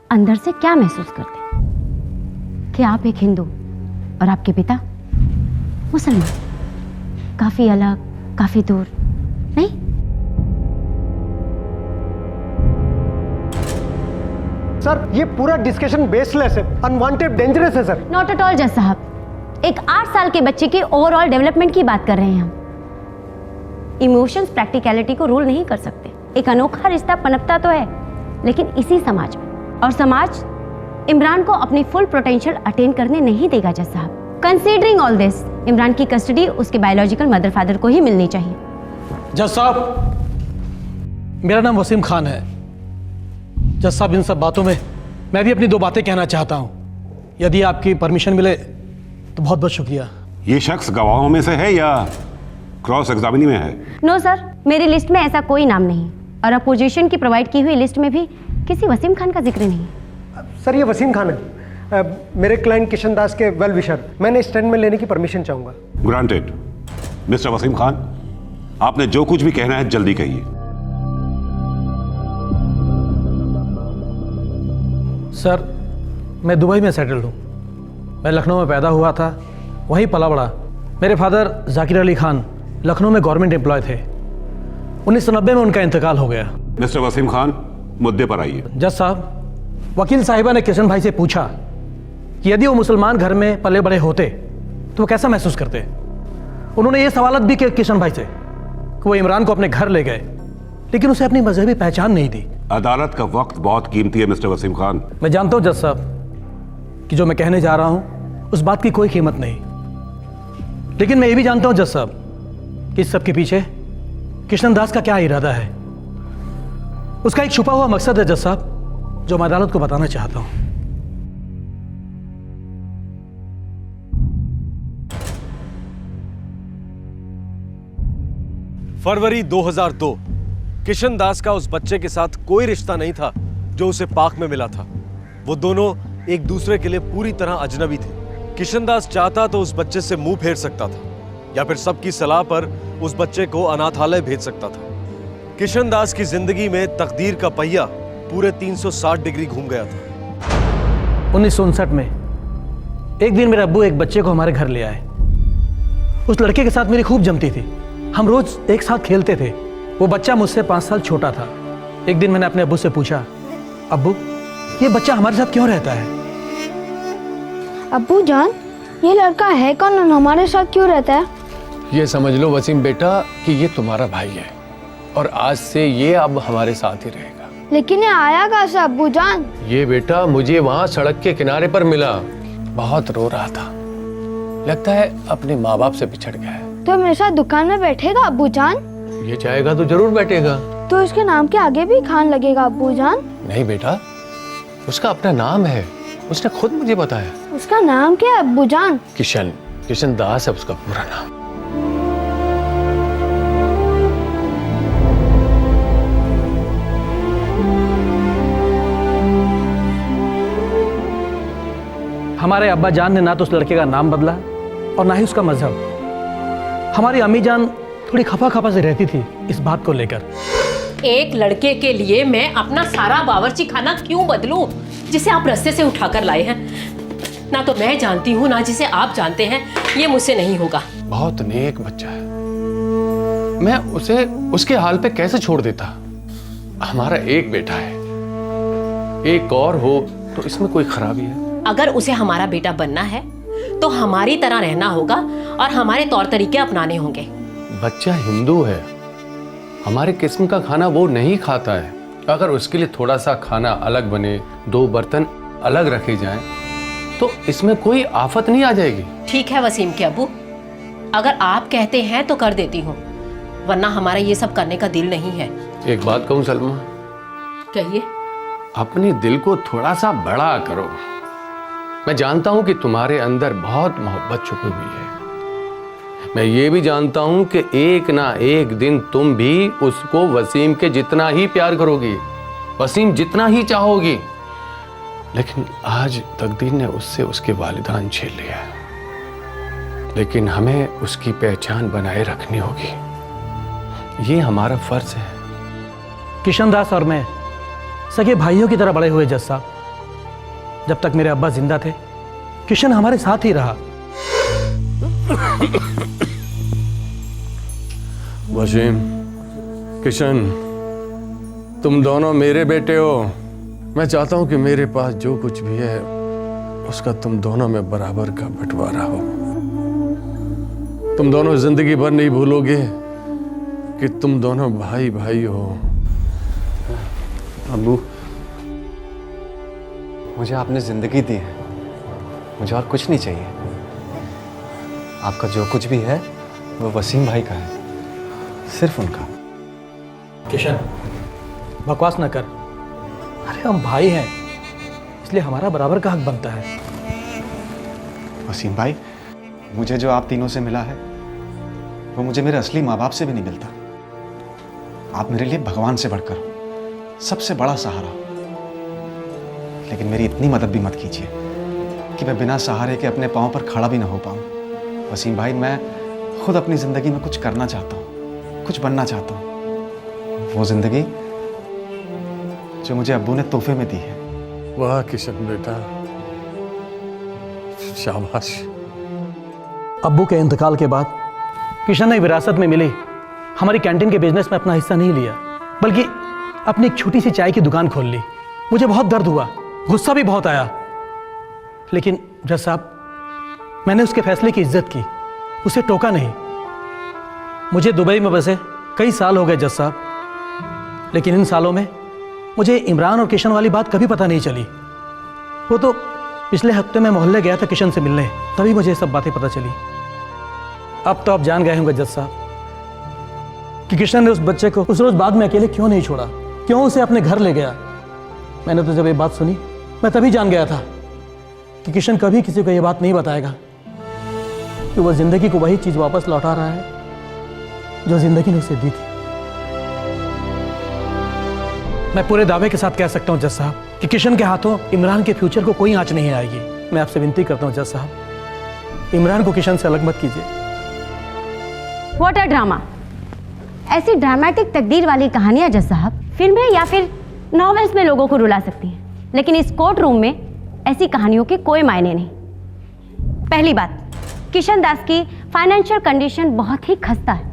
अंदर से क्या महसूस करते हैं कि आप एक हिंदू और आपके पिता मुसलमान। काफी अलग, काफी दूर नहीं? सर, ये पूरा डिस्कशन बेसलेस है, अनवांटेड, डेंजरस है सर। नॉट एट ऑल जज साहब, एक 8 साल के बच्चे की ओवरऑल डेवलपमेंट की बात कर रहे हैं हम। इमोशंस प्रैक्टिकलिटी को रूल नहीं कर सकते। एक अनोखा रिश्ता पनपता तो है, लेकिन इसी समाज में, और समाज इमरान को अपनी फुल पोटेंशियल अटेन करने नहीं देगा जज साहब। कंसीडरिंग ऑल दिस, इमरान की कस्टडी उसके बायोलॉजिकल मदर फादर को ही मिलनी चाहिए। जज साहब, मेरा नाम वसीम खान है। जज साहब, इन सब बातों में मैं भी अपनी 2 बातें कहना चाहता हूँ। यदि आपकी परमिशन मिले तो बहुत बहुत शुक्रिया। ये शख्स गवाहों में से है या क्रॉस एग्जामिनी में है। नो सर, मेरी लिस्ट में ऐसा कोई नाम नहीं और अपोजिशन की प्रोवाइड की हुई लिस्ट में भी किसी वसीम खान का जिक्र नहीं। सर ये वसीम खान है, मेरे क्लाइंट किशन दास के वेल विशर। मैंने स्टेटमेंट लेने की परमिशन चाहूँगा। ग्रांटेड। मिस्टर वसीम खान, आपने जो कुछ भी कहना है जल्दी कहिए। सर, मैं दुबई में सेटल्ड हूँ। मैं लखनऊ में पैदा हुआ था, वहीं पला बड़ा। मेरे फादर जाकिर अली खान लखनऊ में गवर्नमेंट एम्प्लॉय थे। 1990 में उनका इंतकाल हो गया। मिस्टर वसीम खान, मुद्दे पर आइए। जज साहब, वकील साहिबा ने किशन भाई से पूछा कि यदि वो मुसलमान घर में पले बड़े होते तो वो कैसा महसूस करते। उन्होंने ये सवालत भी किया किशन भाई से कि वो इमरान को अपने घर ले गए, लेकिन उसे अपनी मजहबी पहचान नहीं दी। अदालत का वक्त बहुत कीमती है मिस्टर वसीम खान। मैं जानता हूं जज साहब कि जो मैं कहने जा रहा हूं उस बात की कोई कीमत नहीं, लेकिन मैं ये भी जानता हूं जज साहब कि इस सब के पीछे किशन दास का क्या इरादा है। उसका एक छुपा हुआ मकसद है जज साहब, जो मैं अदालत को बताना चाहता हूं। फरवरी 2002, किशन दास का उस बच्चे के साथ कोई रिश्ता नहीं था जो उसे पाक में मिला था। वो दोनों एक दूसरे के लिए पूरी तरह अजनबी थे। किशन दास चाहता तो उस बच्चे से मुंह फेर सकता था या फिर सबकी सलाह पर उस बच्चे को अनाथालय भेज सकता था। किशन दास की जिंदगी में तकदीर का पहिया पूरे 360 डिग्री घूम गया था। 1959 में एक दिन मेरे अब्बू एक बच्चे को हमारे घर ले आए। उस लड़के के साथ मेरी खूब जमती थी, हम रोज एक साथ खेलते थे। वो बच्चा मुझसे 5 साल छोटा था। एक दिन मैंने अपने अब्बू से पूछा, अब्बू ये बच्चा हमारे साथ क्यों रहता है? अब्बू जान, ये लड़का है कौन और हमारे साथ क्यों रहता है? ये समझ लो वसीम बेटा कि ये तुम्हारा भाई है और आज से ये अब हमारे साथ ही रहेगा। लेकिन ये आया कहाँ से अब्बू जान? ये बेटा मुझे वहाँ सड़क के किनारे पर मिला, बहुत रो रहा था, लगता है अपने माँ बाप से बिछड़ गया है। तो मेरे साथ दुकान में बैठेगा अब्बू जान? ये चाहेगा तो जरूर बैठेगा। तो इसके नाम के आगे भी खान लगेगा अब्बू जान? नहीं बेटा, उसका अपना नाम है, उसने खुद मुझे बताया। उसका नाम क्या है अब्बू जान? किशन, किशन दास है उसका पूरा नाम। हमारे अब्बा जान ने ना तो उस लड़के का नाम बदला और ना ही उसका मजहब। हमारी अम्मी जान थोड़ी खफा खफा से रहती थी इस बात को लेकर। एक लड़के के लिए मैं अपना सारा बावर्ची खाना क्यों बदलूं जिसे आप रस्ते से उठाकर लाए हैं? ना तो मैं जानती हूँ ना जिसे आप जानते हैं, ये मुझसे नहीं होगा। बहुत नेक बच्चा है, मैं उसे उसके हाल पे कैसे छोड़ देता? हमारा एक बेटा है, एक और हो तो इसमें कोई खराबी है? अगर उसे हमारा बेटा बनना है तो हमारी तरह रहना होगा और हमारे तौर तरीके अपनाने होंगे। बच्चा हिंदू है, हमारे किस्म का खाना वो नहीं खाता है। अगर उसके लिए थोड़ा सा खाना अलग बने, 2 बर्तन अलग रखे जाएं, तो इसमें कोई आफत नहीं आ जाएगी। ठीक है वसीम के अब्बू, अगर आप कहते हैं तो कर देती हूँ, वरना हमारा ये सब करने का दिल नहीं है। एक बात कहूँ सलमा? कहिए। अपने दिल को थोड़ा सा बड़ा करो। मैं जानता हूं कि तुम्हारे अंदर बहुत मोहब्बत छुपी हुई है। मैं ये भी जानता हूं कि एक ना एक दिन तुम भी उसको वसीम के जितना ही प्यार करोगी, वसीम जितना ही चाहोगी। लेकिन आज तकदीर ने उससे उसके वालिदान छीन लिया है। लेकिन हमें उसकी पहचान बनाए रखनी होगी, ये हमारा फर्ज है। किशन दास और मैं सगे भाइयों की तरह बड़े हुए जज साहब। जब तक मेरे अब्बा जिंदा थे किशन हमारे साथ ही रहा। वसीम, किशन, तुम दोनों मेरे बेटे हो। मैं चाहता हूं कि मेरे पास जो कुछ भी है उसका तुम दोनों में बराबर का बंटवारा हो। तुम दोनों जिंदगी भर नहीं भूलोगे कि तुम दोनों भाई भाई हो। अब्बू, मुझे आपने जिंदगी दी है, मुझे और कुछ नहीं चाहिए। आपका जो कुछ भी है वो वसीम भाई का है, सिर्फ उनका। किशन, बकवास न कर। अरे हम भाई हैं, इसलिए हमारा बराबर का हक बनता है। वसीम भाई, मुझे जो आप तीनों से मिला है वो मुझे मेरे असली माँ बाप से भी नहीं मिलता। आप मेरे लिए भगवान से बढ़कर हो, सबसे बड़ा सहारा हो। लेकिन मेरी इतनी मदद भी मत कीजिए कि मैं बिना सहारे के अपने पाँव पर खड़ा भी ना हो पाऊँ। वसीम भाई, मैं खुद अपनी ज़िंदगी में कुछ करना चाहता हूँ, कुछ बनना चाहता हूँ। वो ज़िंदगी जो मुझे अब्बू ने तोहफे में दी है। वाह किशन बेटा, शाबाश। अब्बू के इंतकाल के बाद किशन ने विरासत में मिली हमारी कैंटीन के बिजनेस में अपना हिस्सा नहीं लिया, बल्कि अपनी एक छोटी सी चाय की दुकान खोल ली। मुझे बहुत दर्द हुआ, गुस्सा भी बहुत आया, लेकिन जज साहब, मैंने उसके फैसले की इज्जत की, उसे टोका नहीं। मुझे दुबई में बसे कई साल हो गए जज साहब, लेकिन इन सालों में मुझे इमरान और किशन वाली बात कभी पता नहीं चली। वो तो पिछले हफ्ते मैं मोहल्ले गया था किशन से मिलने, तभी मुझे सब बातें पता चली। अब तो आप जान गए होंगे जज साहब कि किशन ने उस बच्चे को उस रोज बाग में अकेले क्यों नहीं छोड़ा, क्यों उसे अपने घर ले गया। मैंने तो जब ये बात सुनी, मैं तभी जान गया था कि किशन कभी किसी को ये बात नहीं बताएगा कि वह जिंदगी को वही चीज वापस लौटा रहा है जो जिंदगी ने उसे दी थी। मैं पूरे दावे के साथ कह सकता हूं जज साहब कि किशन के हाथों इमरान के फ्यूचर को कोई आंच नहीं आएगी। मैं आपसे विनती करता हूं जज साहब, इमरान को किशन से अलग मत कीजिए। What a drama! ऐसी ड्रामेटिक तकदीर वाली कहानियां जज साहब फिल्में या फिर नॉवेल्स में लोगों को रुला सकती हैं, लेकिन इस कोर्ट रूम में ऐसी कहानियों के कोई मायने नहीं। पहली बात, किशन दास की फाइनेंशियल कंडीशन बहुत ही खस्ता है।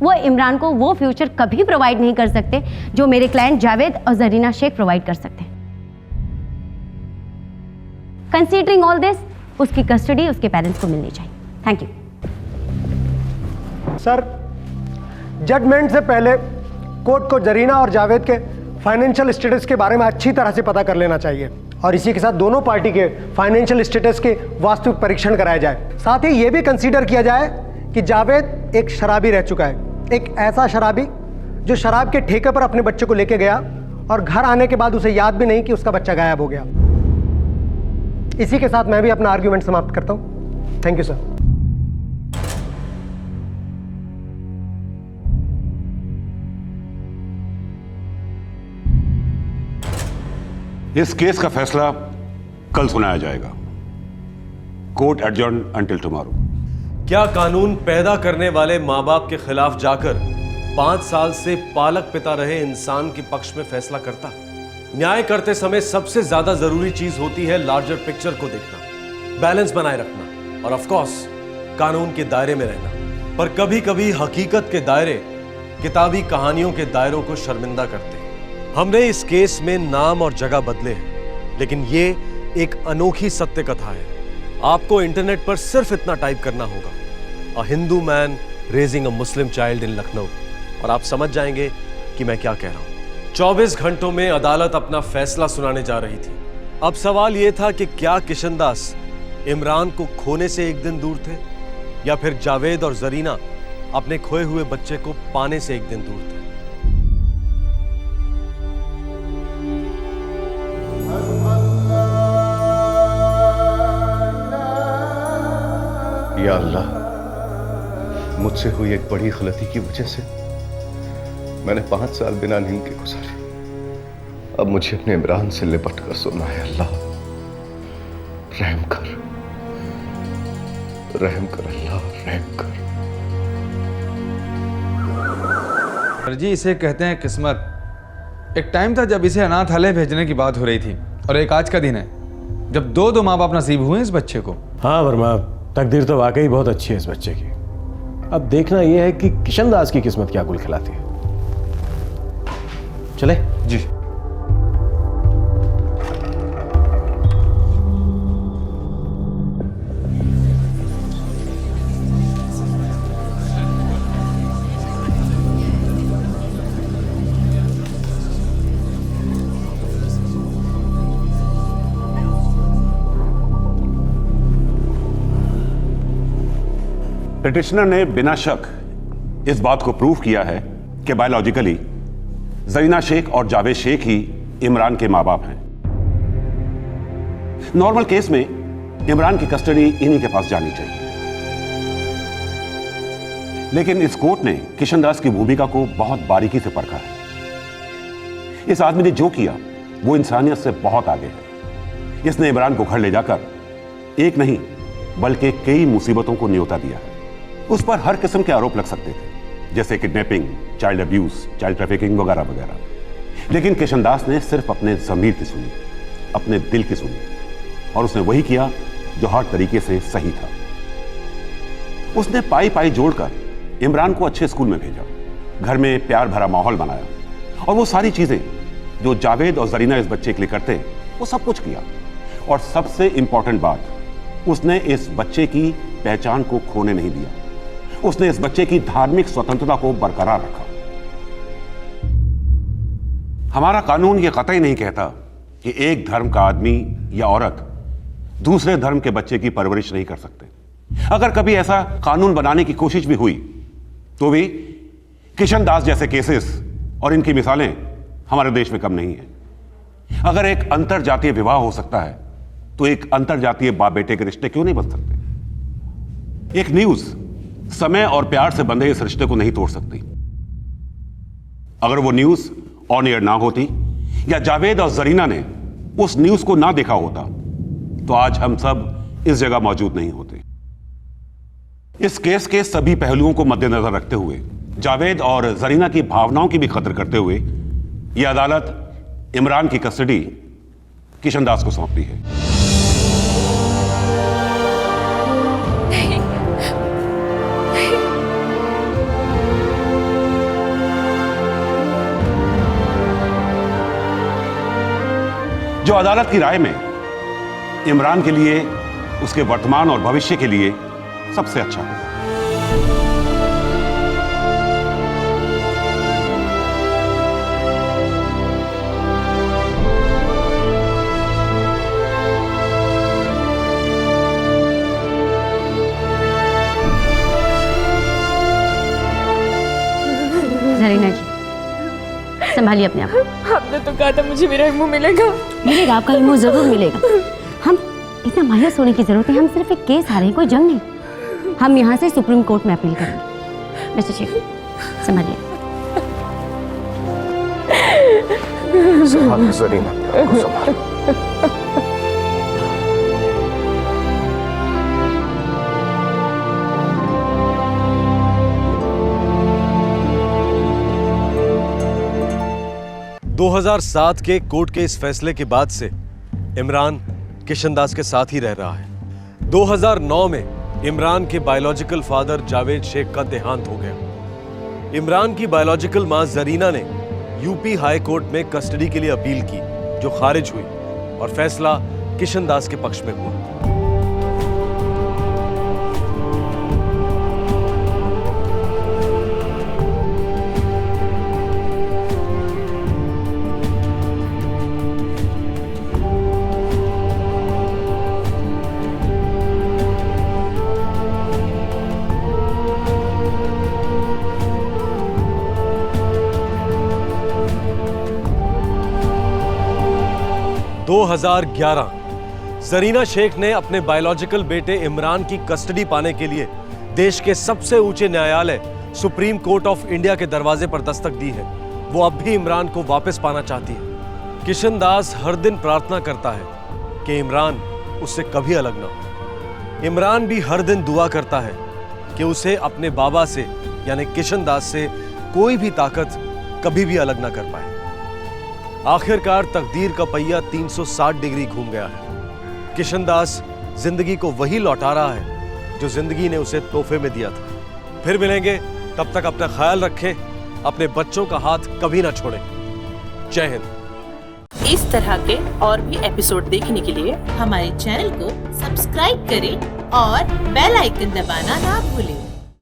वो इमरान को वो फ्यूचर कभी प्रोवाइड नहीं कर सकते जो मेरे क्लाइंट जावेद और जरीना शेख प्रोवाइड कर सकते हैं। कंसीडरिंग ऑल दिस, उसकी कस्टडी उसके पेरेंट्स को मिलनी चाहिए। Thank you. सर, जजमेंट से पहले कोर्ट को जरीना और जावेद के फाइनेंशियल स्टेटस के बारे में अच्छी तरह से पता कर लेना चाहिए, और इसी के साथ दोनों पार्टी के फाइनेंशियल स्टेटस के वास्तविक परीक्षण कराया जाए। साथ ही ये भी कंसीडर किया जाए कि जावेद एक शराबी रह चुका है, एक ऐसा शराबी जो शराब के ठेके पर अपने बच्चे को लेके गया और घर आने के बाद उसे याद भी नहीं कि उसका बच्चा गायब हो गया। इसी के साथ मैं भी अपना आर्ग्यूमेंट समाप्त करता हूं। Thank you sir. इस केस का फैसला कल सुनाया जाएगा। Court adjourn until tomorrow. क्या कानून पैदा करने वाले माँ बाप के खिलाफ जाकर 5 साल से पालक पिता रहे इंसान के पक्ष में फैसला करता? न्याय करते समय सबसे ज्यादा जरूरी चीज होती है लार्जर पिक्चर को देखना, बैलेंस बनाए रखना और ऑफ कोर्स कानून के दायरे में रहना। पर कभी कभी हकीकत के दायरे किताबी कहानियों के दायरों को शर्मिंदा करते हैं। हमने इस केस में नाम और जगह बदले हैं, लेकिन ये एक अनोखी सत्य कथा है। आपको इंटरनेट पर सिर्फ इतना टाइप करना होगा, a Hindu man raising a Muslim child in Lucknow, और आप समझ जाएंगे कि मैं क्या कह रहा हूं। 24 घंटों में अदालत अपना फैसला सुनाने जा रही थी। अब सवाल यह था कि क्या किशन दास इमरान को खोने से एक दिन दूर थे, या फिर जावेद और जरीना अपने खोए हुए बच्चे को पाने से एक दिन दूर थे। या अल्लाह, मुझसे हुई एक बड़ी गलती की वजह से मैंने 5 साल बिना नींद के गुजारे। अब मुझे अपने इमरान से लिपट कर सोना है। अल्लाह रहम कर, रहम कर, अल्लाह रहम कर। सर जी, इसे कहते हैं किस्मत। एक टाइम था जब इसे अनाथालय भेजने की बात हो रही थी, और एक आज का दिन है जब दो माँ बाप नसीब हुए इस बच्चे को। हाँ वर्मा, तकदीर तो वाकई बहुत अच्छी है इस बच्चे की। अब देखना यह है कि किशन दास की किस्मत क्या गुल खिलाती है। चले जी। पिटिशनर ने बिना शक इस बात को प्रूव किया है कि बायोलॉजिकली जरीना शेख और जावेद शेख ही इमरान के माँ बाप हैं। नॉर्मल केस में इमरान की कस्टडी इन्हीं के पास जानी चाहिए, लेकिन इस कोर्ट ने किशनदास की भूमिका को बहुत बारीकी से परखा है। इस आदमी ने जो किया वो इंसानियत से बहुत आगे है। इसने इमरान को घर ले जाकर एक नहीं बल्कि कई मुसीबतों को न्योता दिया है। उस पर हर किस्म के आरोप लग सकते थे, जैसे kidnapping, child abuse, child trafficking वगैरह वगैरह। लेकिन किशनदास ने सिर्फ अपने ज़मीर की सुनी, अपने दिल की सुनी, और उसने वही किया जो हर तरीके से सही था। उसने पाई पाई जोड़कर इमरान को अच्छे स्कूल में भेजा, घर में प्यार भरा माहौल बनाया, और वो सारी चीजें जो जावेद और जरीना इस बच्चे के लिए करते वो सब कुछ किया। और सबसे इंपॉर्टेंट बात, उसने इस बच्चे की पहचान को खोने नहीं दिया। उसने इस बच्चे की धार्मिक स्वतंत्रता को बरकरार रखा। हमारा कानून यह कतई नहीं कहता कि एक धर्म का आदमी या औरत दूसरे धर्म के बच्चे की परवरिश नहीं कर सकते। अगर कभी ऐसा कानून बनाने की कोशिश भी हुई तो भी किशनदास जैसे केसेस और इनकी मिसालें हमारे देश में कम नहीं है। अगर एक अंतरजातीय विवाह हो सकता है तो एक अंतरजातीय बाप बेटे के रिश्ते क्यों नहीं बन सकते? एक न्यूज समय और प्यार से बंधे इस रिश्ते को नहीं तोड़ सकती। अगर वो न्यूज ऑन एयर ना होती या जावेद और जरीना ने उस न्यूज को ना देखा होता तो आज हम सब इस जगह मौजूद नहीं होते। इस केस के सभी पहलुओं को मद्देनजर रखते हुए, जावेद और जरीना की भावनाओं की भी कदर करते हुए, यह अदालत इमरान की कस्टडी किशनदास को सौंपती है। जो अदालत की राय में इमरान के लिए, उसके वर्तमान और भविष्य के लिए सबसे अच्छा है। जरीना जी, संभालिए अपने आप। आपने तो कहा था मुझे मेरा इम्मू मिलेगा। मिलेगा, आपका इम्मू जरूर मिलेगा। हम इतना मायूस होने की जरूरत है, हम सिर्फ एक केस हारे हैं, कोई जंग नहीं। हम यहाँ से सुप्रीम कोर्ट में अपील करेंगे। मिस्टर शेख, संभालिए। संभाल जरीना, संभाल। 2007 के कोर्ट के इस फैसले के बाद से इमरान किशनदास के साथ ही रह रहा है। 2009 में इमरान के बायोलॉजिकल फादर जावेद शेख का देहांत हो गया। इमरान की बायोलॉजिकल मां जरीना ने यूपी हाई कोर्ट में कस्टडी के लिए अपील की, जो खारिज हुई और फैसला किशनदास के पक्ष में हुआ। दो 2011 जरीना शेख ने अपने बायोलॉजिकल बेटे इमरान की कस्टडी पाने के लिए देश के सबसे ऊंचे न्यायालय सुप्रीम कोर्ट ऑफ इंडिया के दरवाजे पर दस्तक दी है। वो अब भी इमरान को वापस पाना चाहती है। किशनदास हर दिन प्रार्थना करता है कि इमरान उससे कभी अलग ना हो। इमरान भी हर दिन दुआ करता है कि उसे अपने बाबा से यानी किशनदास से कोई भी ताकत कभी भी अलग ना कर पाए। आखिरकार तकदीर का पहिया 360 डिग्री घूम गया है। किशनदास जिंदगी को वही लौटा रहा है जो जिंदगी ने उसे तोहफे में दिया था। फिर मिलेंगे, तब तक अपना ख्याल रखें, अपने बच्चों का हाथ कभी ना छोड़ें। जय हिंद। इस तरह के और भी एपिसोड देखने के लिए हमारे चैनल को सब्सक्राइब करें और बेल आइकन दबाना ना भूलें।